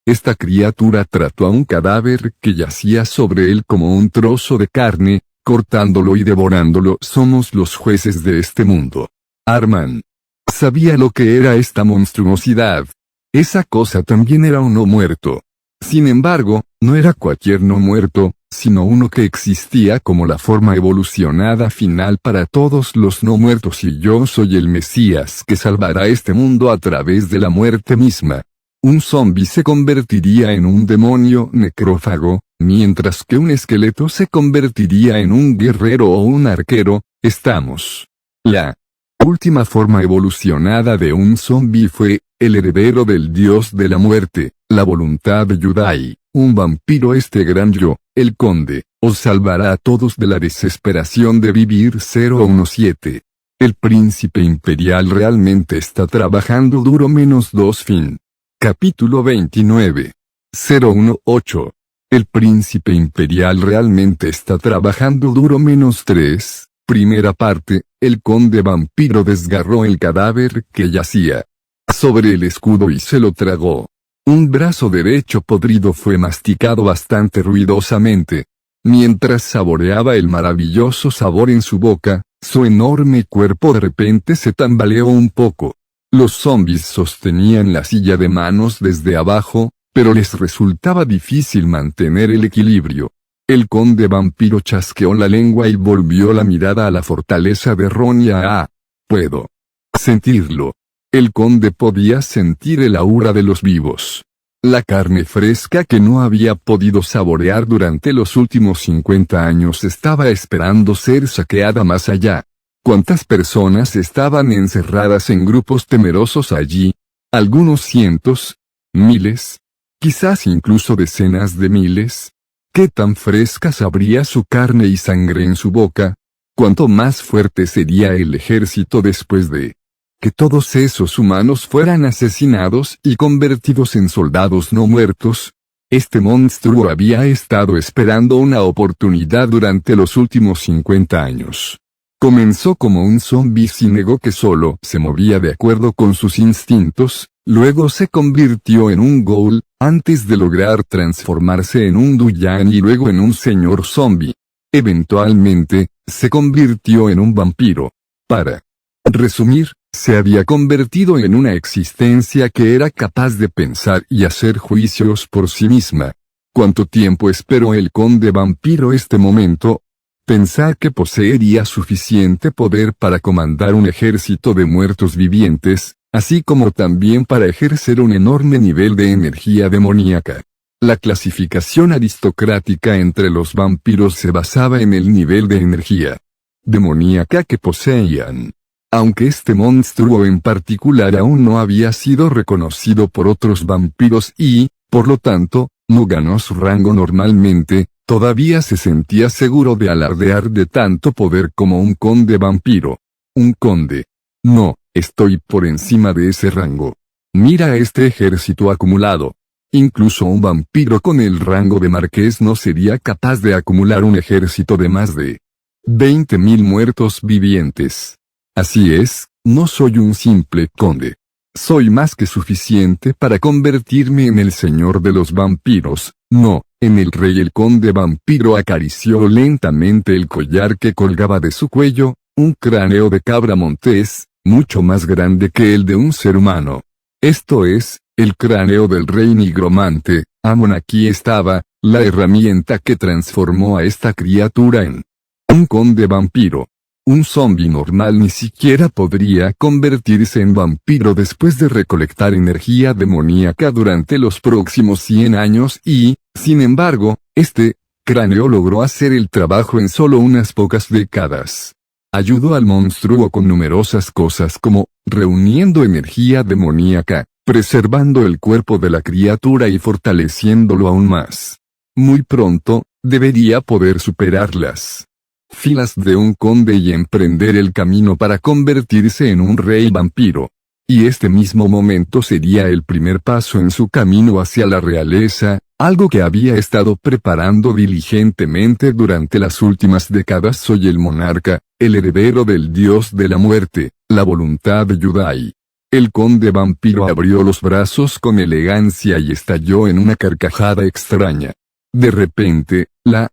Esta criatura trató a un cadáver que yacía sobre él como un trozo de carne, cortándolo y devorándolo. Somos los jueces de este mundo. Arman sabía lo que era esta monstruosidad. Esa cosa también era un no muerto. Sin embargo, no era cualquier no muerto, sino uno que existía como la forma evolucionada final para todos los no muertos, y yo soy el Mesías que salvará este mundo a través de la muerte misma. Un zombi se convertiría en un demonio necrófago, Mientras que un esqueleto se convertiría en un guerrero o un arquero, estamos. La última forma evolucionada de un zombie fue, el heredero del dios de la muerte, la voluntad de Yudai, un vampiro. Este gran yo, el conde, os salvará a todos de la desesperación de vivir. 017. El príncipe imperial realmente está trabajando duro. -2 fin. Capítulo 29. 018. El príncipe imperial realmente está trabajando duro. -3. Primera parte. El conde vampiro desgarró el cadáver que yacía sobre el escudo y se lo tragó. Un brazo derecho podrido fue masticado bastante ruidosamente. Mientras saboreaba el maravilloso sabor en su boca, su enorme cuerpo de repente se tambaleó un poco. Los zombies sostenían la silla de manos desde abajo, pero les resultaba difícil mantener el equilibrio. El conde vampiro chasqueó la lengua y volvió la mirada a la fortaleza de Ronia. Puedo sentirlo. El conde podía sentir el aura de los vivos. La carne fresca que no había podido saborear durante los últimos 50 años estaba esperando ser saqueada más allá. ¿Cuántas personas estaban encerradas en grupos temerosos allí? Algunos cientos, miles, quizás incluso decenas de miles. ¿Qué tan fresca sabría su carne y sangre en su boca? ¿Cuánto más fuerte sería el ejército después de que todos esos humanos fueran asesinados y convertidos en soldados no muertos? Este monstruo había estado esperando una oportunidad durante los últimos 50 años. Comenzó como un zombie ciego que solo se movía de acuerdo con sus instintos, luego se convirtió en un ghoul, antes de lograr transformarse en un Duyan y luego en un señor zombie. Eventualmente, se convirtió en un vampiro. Para resumir, se había convertido en una existencia que era capaz de pensar y hacer juicios por sí misma. ¿Cuánto tiempo esperó el conde vampiro este momento? Pensar que poseería suficiente poder para comandar un ejército de muertos vivientes, así como también para ejercer un enorme nivel de energía demoníaca. La clasificación aristocrática entre los vampiros se basaba en el nivel de energía demoníaca que poseían. Aunque este monstruo en particular aún no había sido reconocido por otros vampiros y, por lo tanto, no ganó su rango normalmente, todavía se sentía seguro de alardear de tanto poder como un conde vampiro. Un conde. No, estoy por encima de ese rango. Mira este ejército acumulado. Incluso un vampiro con el rango de marqués no sería capaz de acumular un ejército de más de 20.000 muertos vivientes. Así es, no soy un simple conde. Soy más que suficiente para convertirme en el señor de los vampiros, no, en el rey. El conde vampiro acarició lentamente el collar que colgaba de su cuello, un cráneo de cabra montés, mucho más grande que el de un ser humano. Esto es, el cráneo del rey nigromante. Amon. Aquí estaba, la herramienta que transformó a esta criatura en un conde vampiro. Un zombi normal ni siquiera podría convertirse en vampiro después de recolectar energía demoníaca durante los próximos 100 años y, sin embargo, este cráneo logró hacer el trabajo en solo unas pocas décadas. Ayudó al monstruo con numerosas cosas como, reuniendo energía demoníaca, preservando el cuerpo de la criatura y fortaleciéndolo aún más. Muy pronto, debería poder superarlas filas de un conde y emprender el camino para convertirse en un rey vampiro. Y este mismo momento sería el primer paso en su camino hacia la realeza, algo que había estado preparando diligentemente durante las últimas décadas. Soy el monarca, el heredero del dios de la muerte, la voluntad de Yudai. El conde vampiro abrió los brazos con elegancia y estalló en una carcajada extraña. De repente, la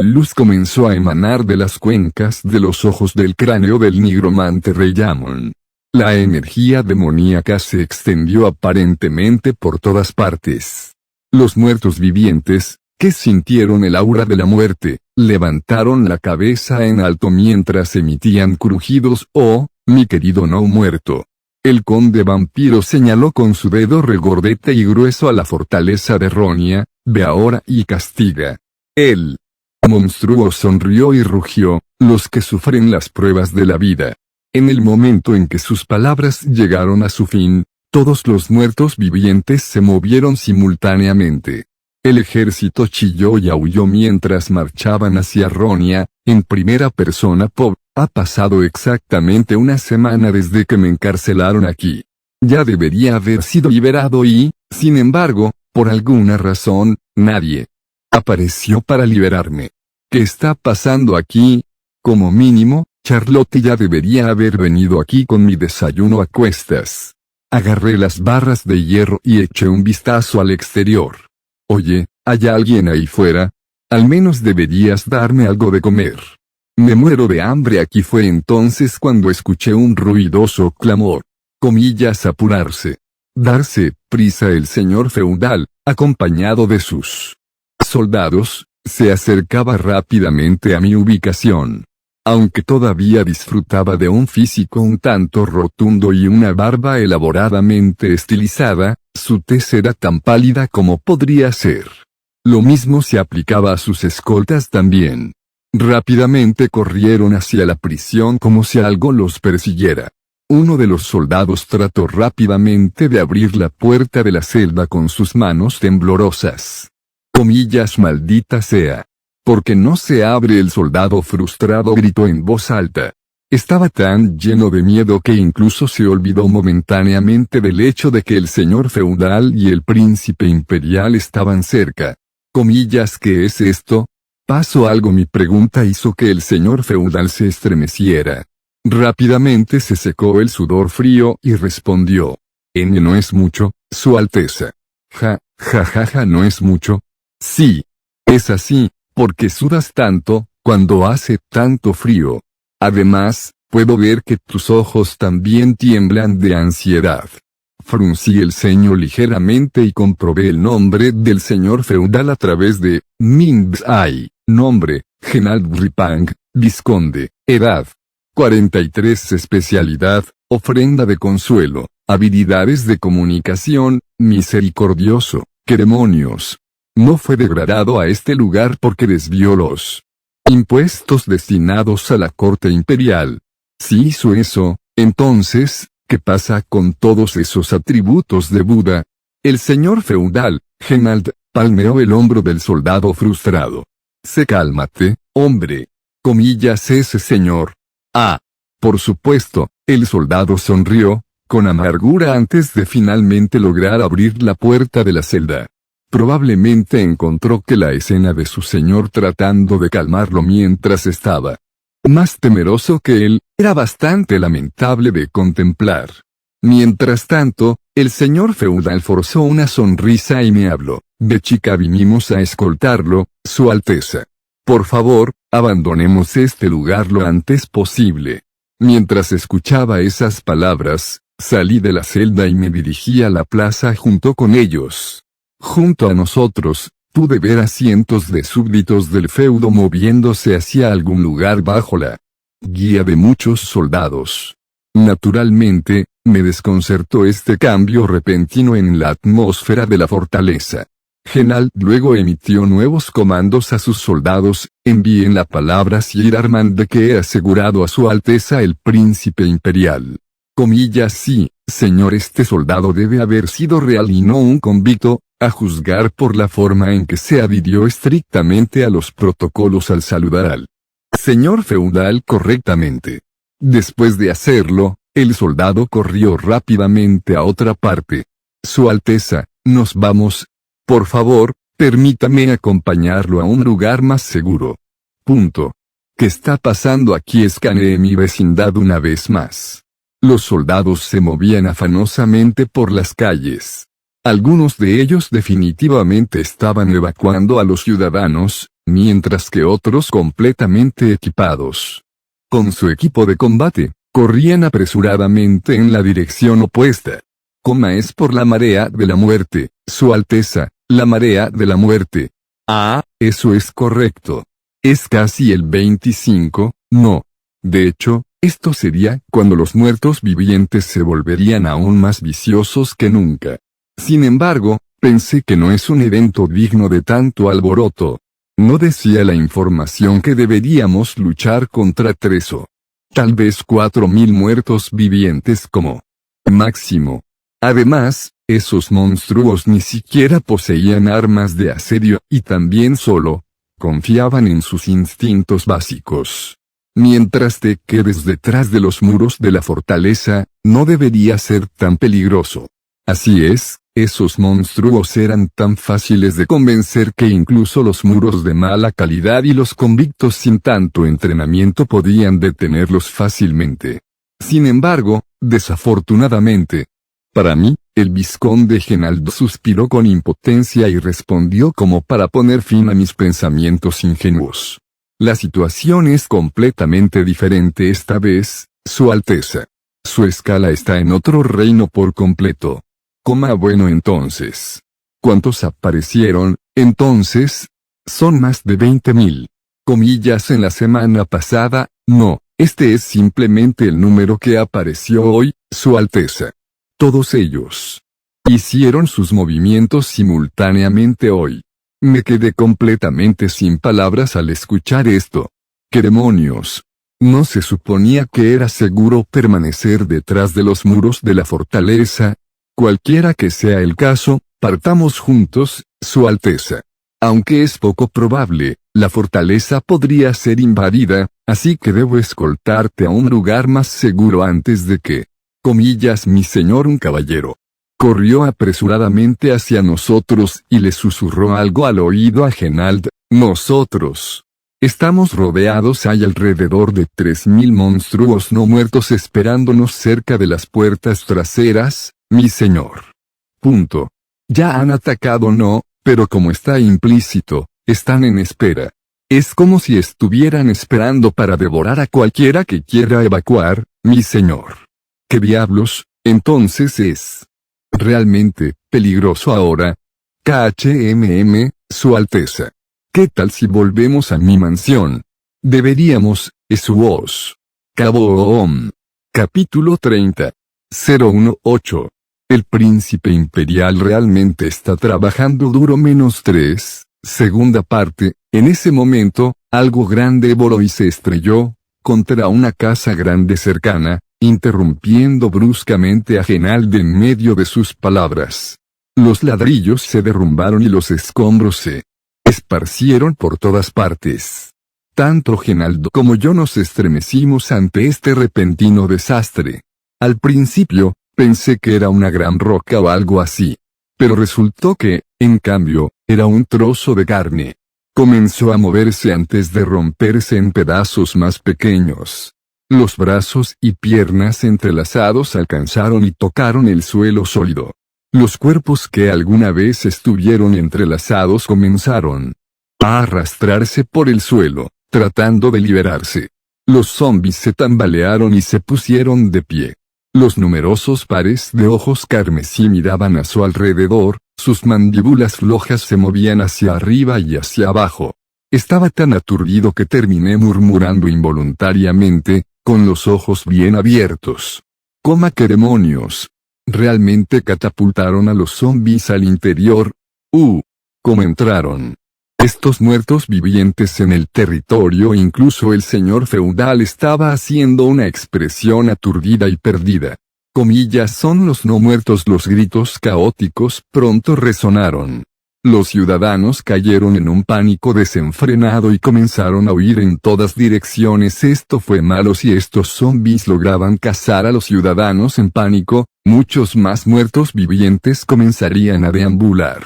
luz comenzó a emanar de las cuencas de los ojos del cráneo del nigromante rey Amon. La energía demoníaca se extendió aparentemente por todas partes. Los muertos vivientes, que sintieron el aura de la muerte, levantaron la cabeza en alto mientras emitían crujidos. Oh, mi querido no muerto. El conde vampiro señaló con su dedo regordete y grueso a la fortaleza de Ronia. Ve ahora y castiga El monstruo sonrió y rugió: los que sufren las pruebas de la vida. En el momento en que sus palabras llegaron a su fin, todos los muertos vivientes se movieron simultáneamente. El ejército chilló y aulló mientras marchaban hacia Ronia, en primera persona. Ha pasado exactamente una semana desde que me encarcelaron aquí. Ya debería haber sido liberado y, sin embargo, por alguna razón, nadie apareció para liberarme. ¿Qué está pasando aquí? Como mínimo, Charlotte ya debería haber venido aquí con mi desayuno a cuestas. Agarré las barras de hierro y eché un vistazo al exterior. Oye, ¿hay alguien ahí fuera? Al menos deberías darme algo de comer. Me muero de hambre aquí. Fue entonces cuando escuché un ruidoso clamor. Comillas: apurarse. Darse prisa. El señor feudal, acompañado de sus soldados, se acercaba rápidamente a mi ubicación. Aunque todavía disfrutaba de un físico un tanto rotundo y una barba elaboradamente estilizada, su tez era tan pálida como podría ser. Lo mismo se aplicaba a sus escoltas también. Rápidamente corrieron hacia la prisión como si algo los persiguiera. Uno de los soldados trató rápidamente de abrir la puerta de la celda con sus manos temblorosas. Comillas: maldita sea. ¿Por qué no se abre? El soldado frustrado gritó en voz alta. Estaba tan lleno de miedo que incluso se olvidó momentáneamente del hecho de que el señor feudal y el príncipe imperial estaban cerca. Comillas: ¿qué es esto? ¿Pasó algo? Mi pregunta hizo que el señor feudal se estremeciera. Rápidamente se secó el sudor frío y respondió: no es mucho, Su Alteza. Ja, no es mucho. Sí. Es así, porque sudas tanto, cuando hace tanto frío. Además, puedo ver que tus ojos también tiemblan de ansiedad. Fruncí el ceño ligeramente y comprobé el nombre del señor feudal a través de Minbsai. Nombre: Genald Ripang, vizconde. Edad: 43. Especialidad: ofrenda de consuelo. Habilidades de comunicación: misericordioso. ¿Qué demonios? No fue degradado a este lugar porque desvió los impuestos destinados a la corte imperial. Si hizo eso, entonces, ¿qué pasa con todos esos atributos de Buda? El señor feudal, Genald, palmeó el hombro del soldado frustrado. Cálmate, hombre. Comillas: ese señor. Ah. Por supuesto, el soldado sonrió, con amargura antes de finalmente lograr abrir la puerta de la celda. Probablemente encontró que la escena de su señor tratando de calmarlo mientras estaba más temeroso que él, era bastante lamentable de contemplar. Mientras tanto, el señor feudal forzó una sonrisa y me habló: de chica vinimos a escoltarlo, Su Alteza. Por favor, abandonemos este lugar lo antes posible. Mientras escuchaba esas palabras, salí de la celda y me dirigí a la plaza junto con ellos. Junto a nosotros, pude ver a cientos de súbditos del feudo moviéndose hacia algún lugar bajo la guía de muchos soldados. Naturalmente, me desconcertó este cambio repentino en la atmósfera de la fortaleza. Genald luego emitió nuevos comandos a sus soldados: envíen la palabra Sir Armand de que he asegurado a Su Alteza el príncipe imperial. Comillas: sí, señor. Este soldado debe haber sido real y no un convicto, a juzgar por la forma en que se adhirió estrictamente a los protocolos al saludar al señor feudal correctamente. Después de hacerlo, el soldado corrió rápidamente a otra parte. Su Alteza, nos vamos. Por favor, permítame acompañarlo a un lugar más seguro. ¿Qué está pasando aquí? Escaneé mi vecindad una vez más. Los soldados se movían afanosamente por las calles. Algunos de ellos definitivamente estaban evacuando a los ciudadanos, mientras que otros, completamente equipados con su equipo de combate, corrían apresuradamente en la dirección opuesta. Es por la marea de la muerte, Su Alteza, la marea de la muerte. Ah, eso es correcto. Es casi el 25, no. De hecho, esto sería cuando los muertos vivientes se volverían aún más viciosos que nunca. Sin embargo, pensé que no es un evento digno de tanto alboroto. ¿No decía la información que deberíamos luchar contra 3 o tal vez 4.000 muertos vivientes como máximo? Además, esos monstruos ni siquiera poseían armas de asedio y también solo confiaban en sus instintos básicos. Mientras te quedes detrás de los muros de la fortaleza, no debería ser tan peligroso. Así es, esos monstruos eran tan fáciles de convencer que incluso los muros de mala calidad y los convictos sin tanto entrenamiento podían detenerlos fácilmente. Sin embargo, desafortunadamente, para mí, el vizconde Genaldo suspiró con impotencia y respondió como para poner fin a mis pensamientos ingenuos. La situación es completamente diferente esta vez, Su Alteza. Su escala está en otro reino por completo. Bueno, entonces. ¿Cuántos aparecieron, entonces? Son más de 20.000. En la semana pasada, no, este es simplemente el número que apareció hoy, Su Alteza. Todos ellos hicieron sus movimientos simultáneamente hoy. Me quedé completamente sin palabras al escuchar esto. ¿Qué demonios? ¿No se suponía que era seguro permanecer detrás de los muros de la fortaleza? Cualquiera que sea el caso, partamos juntos, Su Alteza. Aunque es poco probable, la fortaleza podría ser invadida, así que debo escoltarte a un lugar más seguro antes de que, mi señor un caballero. Corrió apresuradamente hacia nosotros y le susurró algo al oído a Genald. Nosotros estamos rodeados, hay alrededor de 3.000 monstruos no muertos esperándonos cerca de las puertas traseras, mi señor. Punto. Ya han atacado, no, pero como está implícito, están en espera. Es como si estuvieran esperando para devorar a cualquiera que quiera evacuar, mi señor. ¿Qué diablos, entonces es realmente peligroso ahora? Su Alteza. ¿Qué tal si volvemos a mi mansión? Deberíamos, es su voz. Capítulo 30. 018. El príncipe imperial realmente está trabajando duro -3, segunda parte. En ese momento, algo grande voló y se estrelló contra una casa grande cercana, interrumpiendo bruscamente a Genald en medio de sus palabras. Los ladrillos se derrumbaron y los escombros se esparcieron por todas partes. Tanto Genaldo como yo nos estremecimos ante este repentino desastre. Al principio, pensé que era una gran roca o algo así. Pero resultó que, en cambio, era un trozo de carne. Comenzó a moverse antes de romperse en pedazos más pequeños. Los brazos y piernas entrelazados alcanzaron y tocaron el suelo sólido. Los cuerpos que alguna vez estuvieron entrelazados comenzaron a arrastrarse por el suelo, tratando de liberarse. Los zombies se tambalearon y se pusieron de pie. Los numerosos pares de ojos carmesí miraban a su alrededor, sus mandíbulas flojas se movían hacia arriba y hacia abajo. Estaba tan aturdido que terminé murmurando involuntariamente, con los ojos bien abiertos. ¿Qué demonios? ¿Realmente catapultaron a los zombies al interior? ¿Cómo entraron estos muertos vivientes en el territorio? Incluso el señor feudal estaba haciendo una expresión aturdida y perdida. Son los no muertos. Los gritos caóticos pronto resonaron. Los ciudadanos cayeron en un pánico desenfrenado y comenzaron a huir en todas direcciones. Esto fue malo. Si estos zombies lograban cazar a los ciudadanos en pánico, muchos más muertos vivientes comenzarían a deambular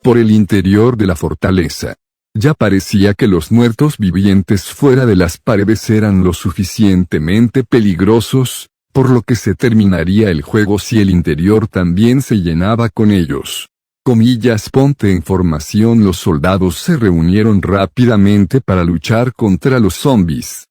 por el interior de la fortaleza. Ya parecía que los muertos vivientes fuera de las paredes eran lo suficientemente peligrosos, por lo que se terminaría el juego si el interior también se llenaba con ellos. Ponte en formación. Los soldados se reunieron rápidamente para luchar contra los zombies.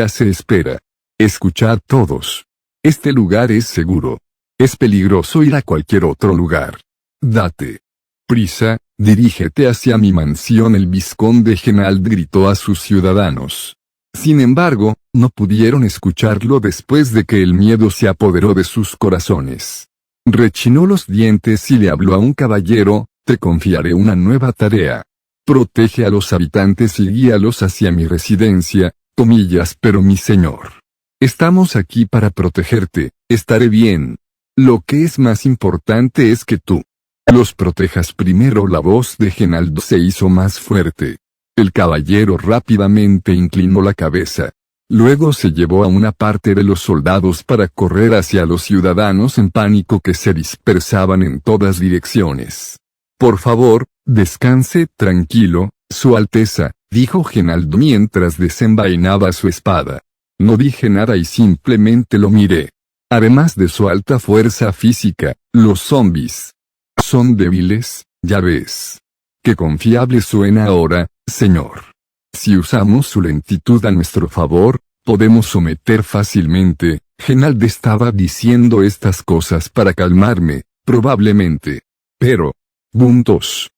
Se espera. Escuchad todos. Este lugar es seguro. Es peligroso ir a cualquier otro lugar. Date prisa, dirígete hacia mi mansión. El vizconde Genald gritó a sus ciudadanos. Sin embargo, no pudieron escucharlo después de que el miedo se apoderó de sus corazones. Rechinó los dientes y le habló a un caballero. Te confiaré una nueva tarea. Protege a los habitantes y guíalos hacia mi residencia, comillas, pero mi señor. Estamos aquí para protegerte, estaré bien. Lo que es más importante es que tú los protejas primero. La voz de Genaldo se hizo más fuerte. El caballero rápidamente inclinó la cabeza. Luego se llevó a una parte de los soldados para correr hacia los ciudadanos en pánico que se dispersaban en todas direcciones. Por favor, descanse tranquilo, Su Alteza, dijo Genaldo mientras desenvainaba su espada. No dije nada y simplemente lo miré. Además de su alta fuerza física, los zombies son débiles, ya ves. Qué confiable suena ahora, señor. Si usamos su lentitud a nuestro favor, podemos someter fácilmente. Genaldo estaba diciendo estas cosas para calmarme, probablemente. Pero, boom, tos.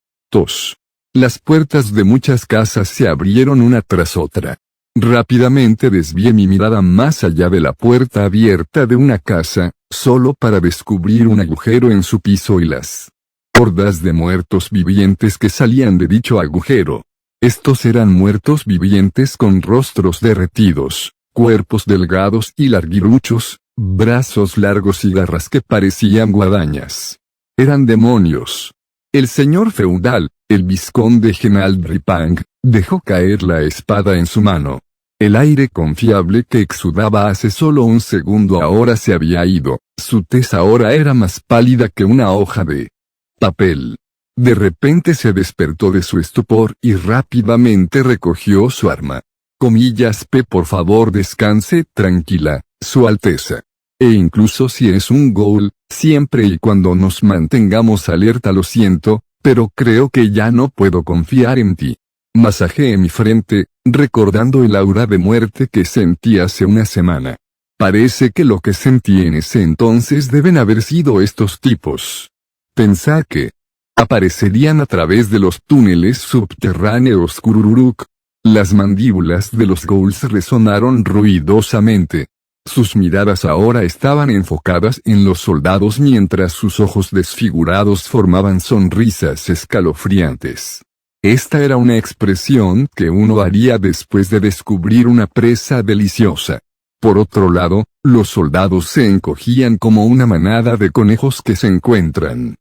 Las puertas de muchas casas se abrieron una tras otra. Rápidamente desvié mi mirada más allá de la puerta abierta de una casa, solo para descubrir un agujero en su piso y las hordas de muertos vivientes que salían de dicho agujero. Estos eran muertos vivientes con rostros derretidos, cuerpos delgados y larguiruchos, brazos largos y garras que parecían guadañas. Eran demonios. El señor feudal, el vizconde Genaldo Ripang, dejó caer la espada en su mano. El aire confiable que exudaba hace solo un segundo ahora se había ido, su tez ahora era más pálida que una hoja de papel. De repente se despertó de su estupor y rápidamente recogió su arma. Comillas, por favor descanse tranquila, Su Alteza. E incluso si es un ghoul, siempre y cuando nos mantengamos alerta, lo siento, pero creo que ya no puedo confiar en ti. Masajeé mi frente, recordando el aura de muerte que sentí hace una semana. Parece que lo que sentí en ese entonces deben haber sido estos tipos. Pensá que aparecerían a través de los túneles subterráneos Kururuk. Las mandíbulas de los ghouls resonaron ruidosamente. Sus miradas ahora estaban enfocadas en los soldados mientras sus ojos desfigurados formaban sonrisas escalofriantes. Esta era una expresión que uno haría después de descubrir una presa deliciosa. Por otro lado, los soldados se encogían como una manada de conejos que se encuentran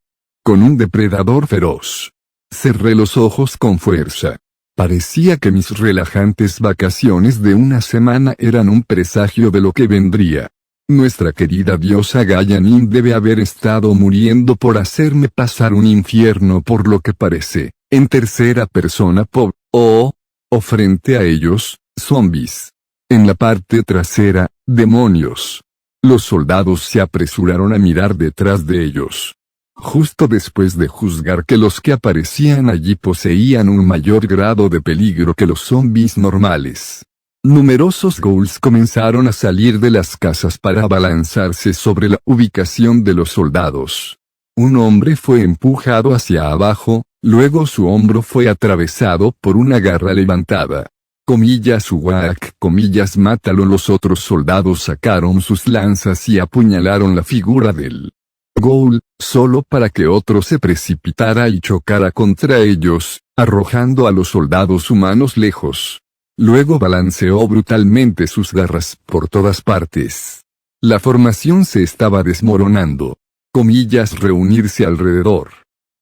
con un depredador feroz. Cerré los ojos con fuerza. Parecía que mis relajantes vacaciones de una semana eran un presagio de lo que vendría. Nuestra querida diosa Gaia-Nin debe haber estado muriendo por hacerme pasar un infierno, por lo que parece, en tercera persona o frente a ellos, zombies. En la parte trasera, demonios. Los soldados se apresuraron a mirar detrás de ellos. Justo después de juzgar que los que aparecían allí poseían un mayor grado de peligro que los zombies normales. Numerosos ghouls comenzaron a salir de las casas para abalanzarse sobre la ubicación de los soldados. Un hombre fue empujado hacia abajo, luego su hombro fue atravesado por una garra levantada. Comillas, Uwak, comillas, mátalo. Los otros soldados sacaron sus lanzas y apuñalaron la figura del ghoul, solo para que otro se precipitara y chocara contra ellos, arrojando a los soldados humanos lejos. Luego balanceó brutalmente sus garras por todas partes. La formación se estaba desmoronando. Comillas, reunirse alrededor.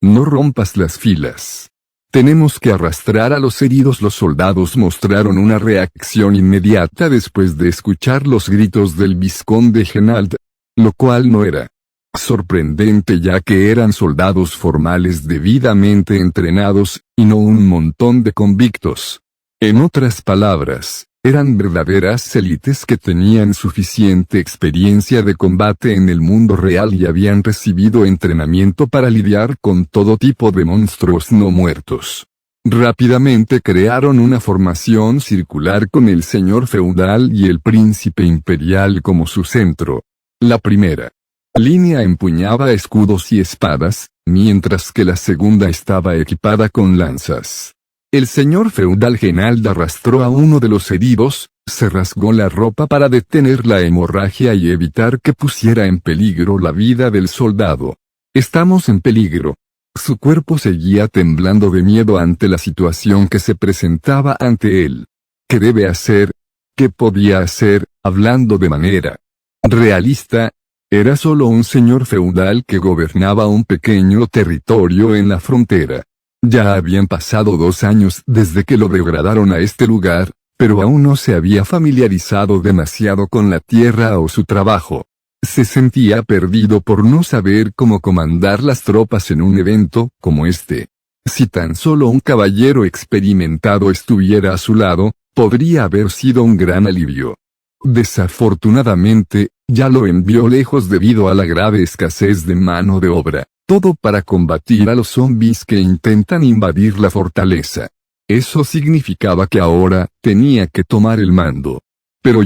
No rompas las filas. Tenemos que arrastrar a los heridos. Los soldados mostraron una reacción inmediata después de escuchar los gritos del vizconde Genaldo, lo cual no era sorprendente ya que eran soldados formales debidamente entrenados, y no un montón de convictos. En otras palabras, eran verdaderas élites que tenían suficiente experiencia de combate en el mundo real y habían recibido entrenamiento para lidiar con todo tipo de monstruos no muertos. Rápidamente crearon una formación circular con el señor feudal y el príncipe imperial como su centro. La primera línea empuñaba escudos y espadas, mientras que la segunda estaba equipada con lanzas. El señor feudal Genaldo arrastró a uno de los heridos, se rasgó la ropa para detener la hemorragia y evitar que pusiera en peligro la vida del soldado. Estamos en peligro. Su cuerpo seguía temblando de miedo ante la situación que se presentaba ante él. ¿Qué debe hacer? ¿Qué podía hacer, hablando de manera realista? Era solo un señor feudal que gobernaba un pequeño territorio en la frontera. Ya habían pasado 2 años desde que lo degradaron a este lugar, pero aún no se había familiarizado demasiado con la tierra o su trabajo. Se sentía perdido por no saber cómo comandar las tropas en un evento como este. Si tan solo un caballero experimentado estuviera a su lado, podría haber sido un gran alivio. Desafortunadamente, ya lo envió lejos debido a la grave escasez de mano de obra, todo para combatir a los zombis que intentan invadir la fortaleza. Eso significaba que ahora tenía que tomar el mando. Pero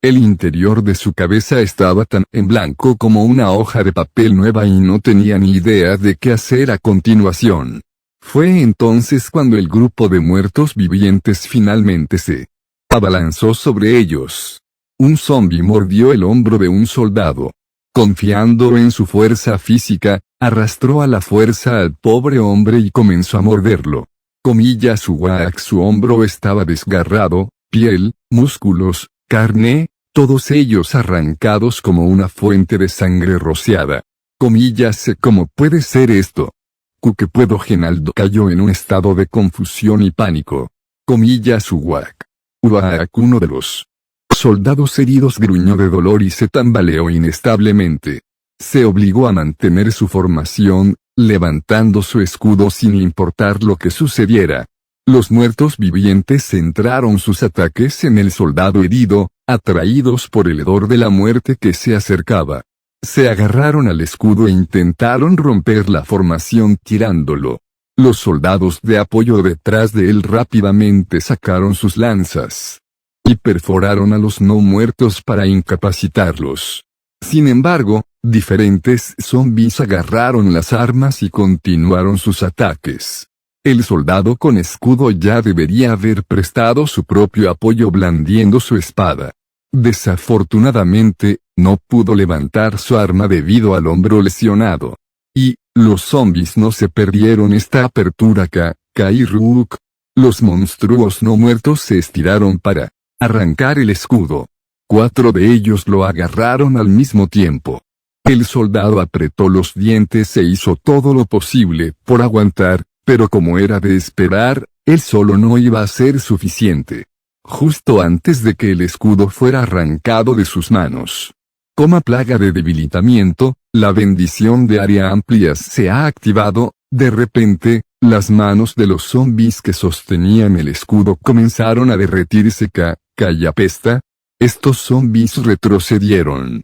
el interior de su cabeza estaba tan en blanco como una hoja de papel nueva y no tenía ni idea de qué hacer a continuación. Fue entonces cuando el grupo de muertos vivientes finalmente se abalanzó sobre ellos. Un zombi mordió el hombro de un soldado. Confiando en su fuerza física, arrastró a la fuerza al pobre hombre y comenzó a morderlo. Su hombro estaba desgarrado, piel, músculos, carne, todos ellos arrancados como una fuente de sangre rociada. ¿Cómo puede ser esto? ¿Qué puedo? Genaldo cayó en un estado de confusión y pánico. Uno de los soldados heridos gruñó de dolor y se tambaleó inесtablemente. Se obligó a mantener su formación, levantando su escudo sin importar lo que sucediera. Los muertos vivientes centraron sus ataques en el soldado herido, atraídos por el hedor de la muerte que se acercaba. Se agarraron al escudo e intentaron romper la formación tirándolo. Los soldados de apoyo detrás de él rápidamente sacaron sus lanzas y perforaron a los no muertos para incapacitarlos. Sin embargo, diferentes zombis agarraron las armas y continuaron sus ataques. El soldado con escudo ya debería haber prestado su propio apoyo blandiendo su espada. Desafortunadamente, no pudo levantar su arma debido al hombro lesionado. Y los zombis no se perdieron esta apertura. Kairuk. Los monstruos no muertos se estiraron para arrancar el escudo. 4 de ellos lo agarraron al mismo tiempo. El soldado apretó los dientes e hizo todo lo posible por aguantar, pero como era de esperar, él solo no iba a ser suficiente. Justo antes de que el escudo fuera arrancado de sus manos. Como plaga de debilitamiento, la bendición de área amplia se ha activado. De repente, las manos de los zombis que sostenían el escudo comenzaron a derretirse. Callapesta. Estos zombis retrocedieron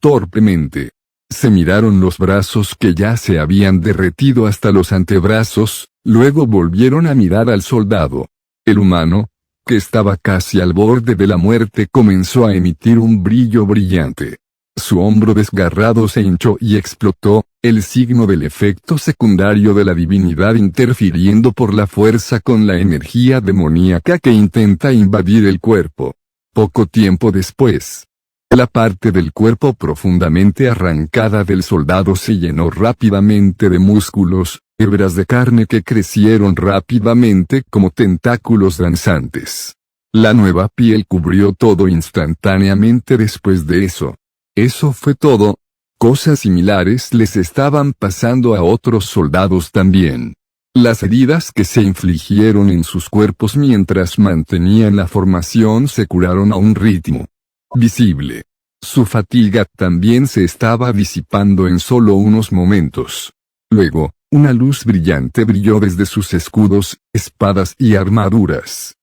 torpemente. Se miraron los brazos que ya se habían derretido hasta los antebrazos, luego volvieron a mirar al soldado. El humano, que estaba casi al borde de la muerte, comenzó a emitir un brillo brillante. Su hombro desgarrado se hinchó y explotó, el signo del efecto secundario de la divinidad interfiriendo por la fuerza con la energía demoníaca que intenta invadir el cuerpo. Poco tiempo después, la parte del cuerpo profundamente arrancada del soldado se llenó rápidamente de músculos, hebras de carne que crecieron rápidamente como tentáculos danzantes. La nueva piel cubrió todo instantáneamente después de eso. Eso fue todo. Cosas similares les estaban pasando a otros soldados también. Las heridas que se infligieron en sus cuerpos mientras mantenían la formación se curaron a un ritmo visible. Su fatiga también se estaba disipando en solo unos momentos. Luego, una luz brillante brilló desde sus escudos, espadas y armaduras.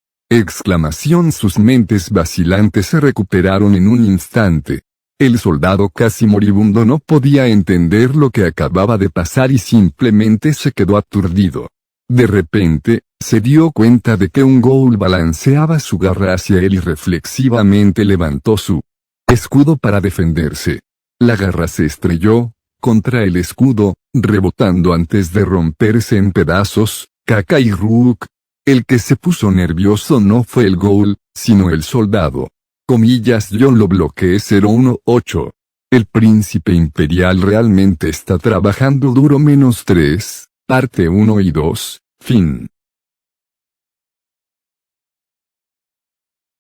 Sus mentes vacilantes se recuperaron en un instante. El soldado casi moribundo no podía entender lo que acababa de pasar y simplemente se quedó aturdido. De repente, se dio cuenta de que un ghoul balanceaba su garra hacia él y reflexivamente levantó su escudo para defenderse. La garra se estrelló contra el escudo, rebotando antes de romperse en pedazos. Kairuk. El que se puso nervioso no fue el ghoul, sino el soldado. Yo lo bloqueé 018. El príncipe imperial realmente está trabajando duro. -3. Parte 1 y 2, fin.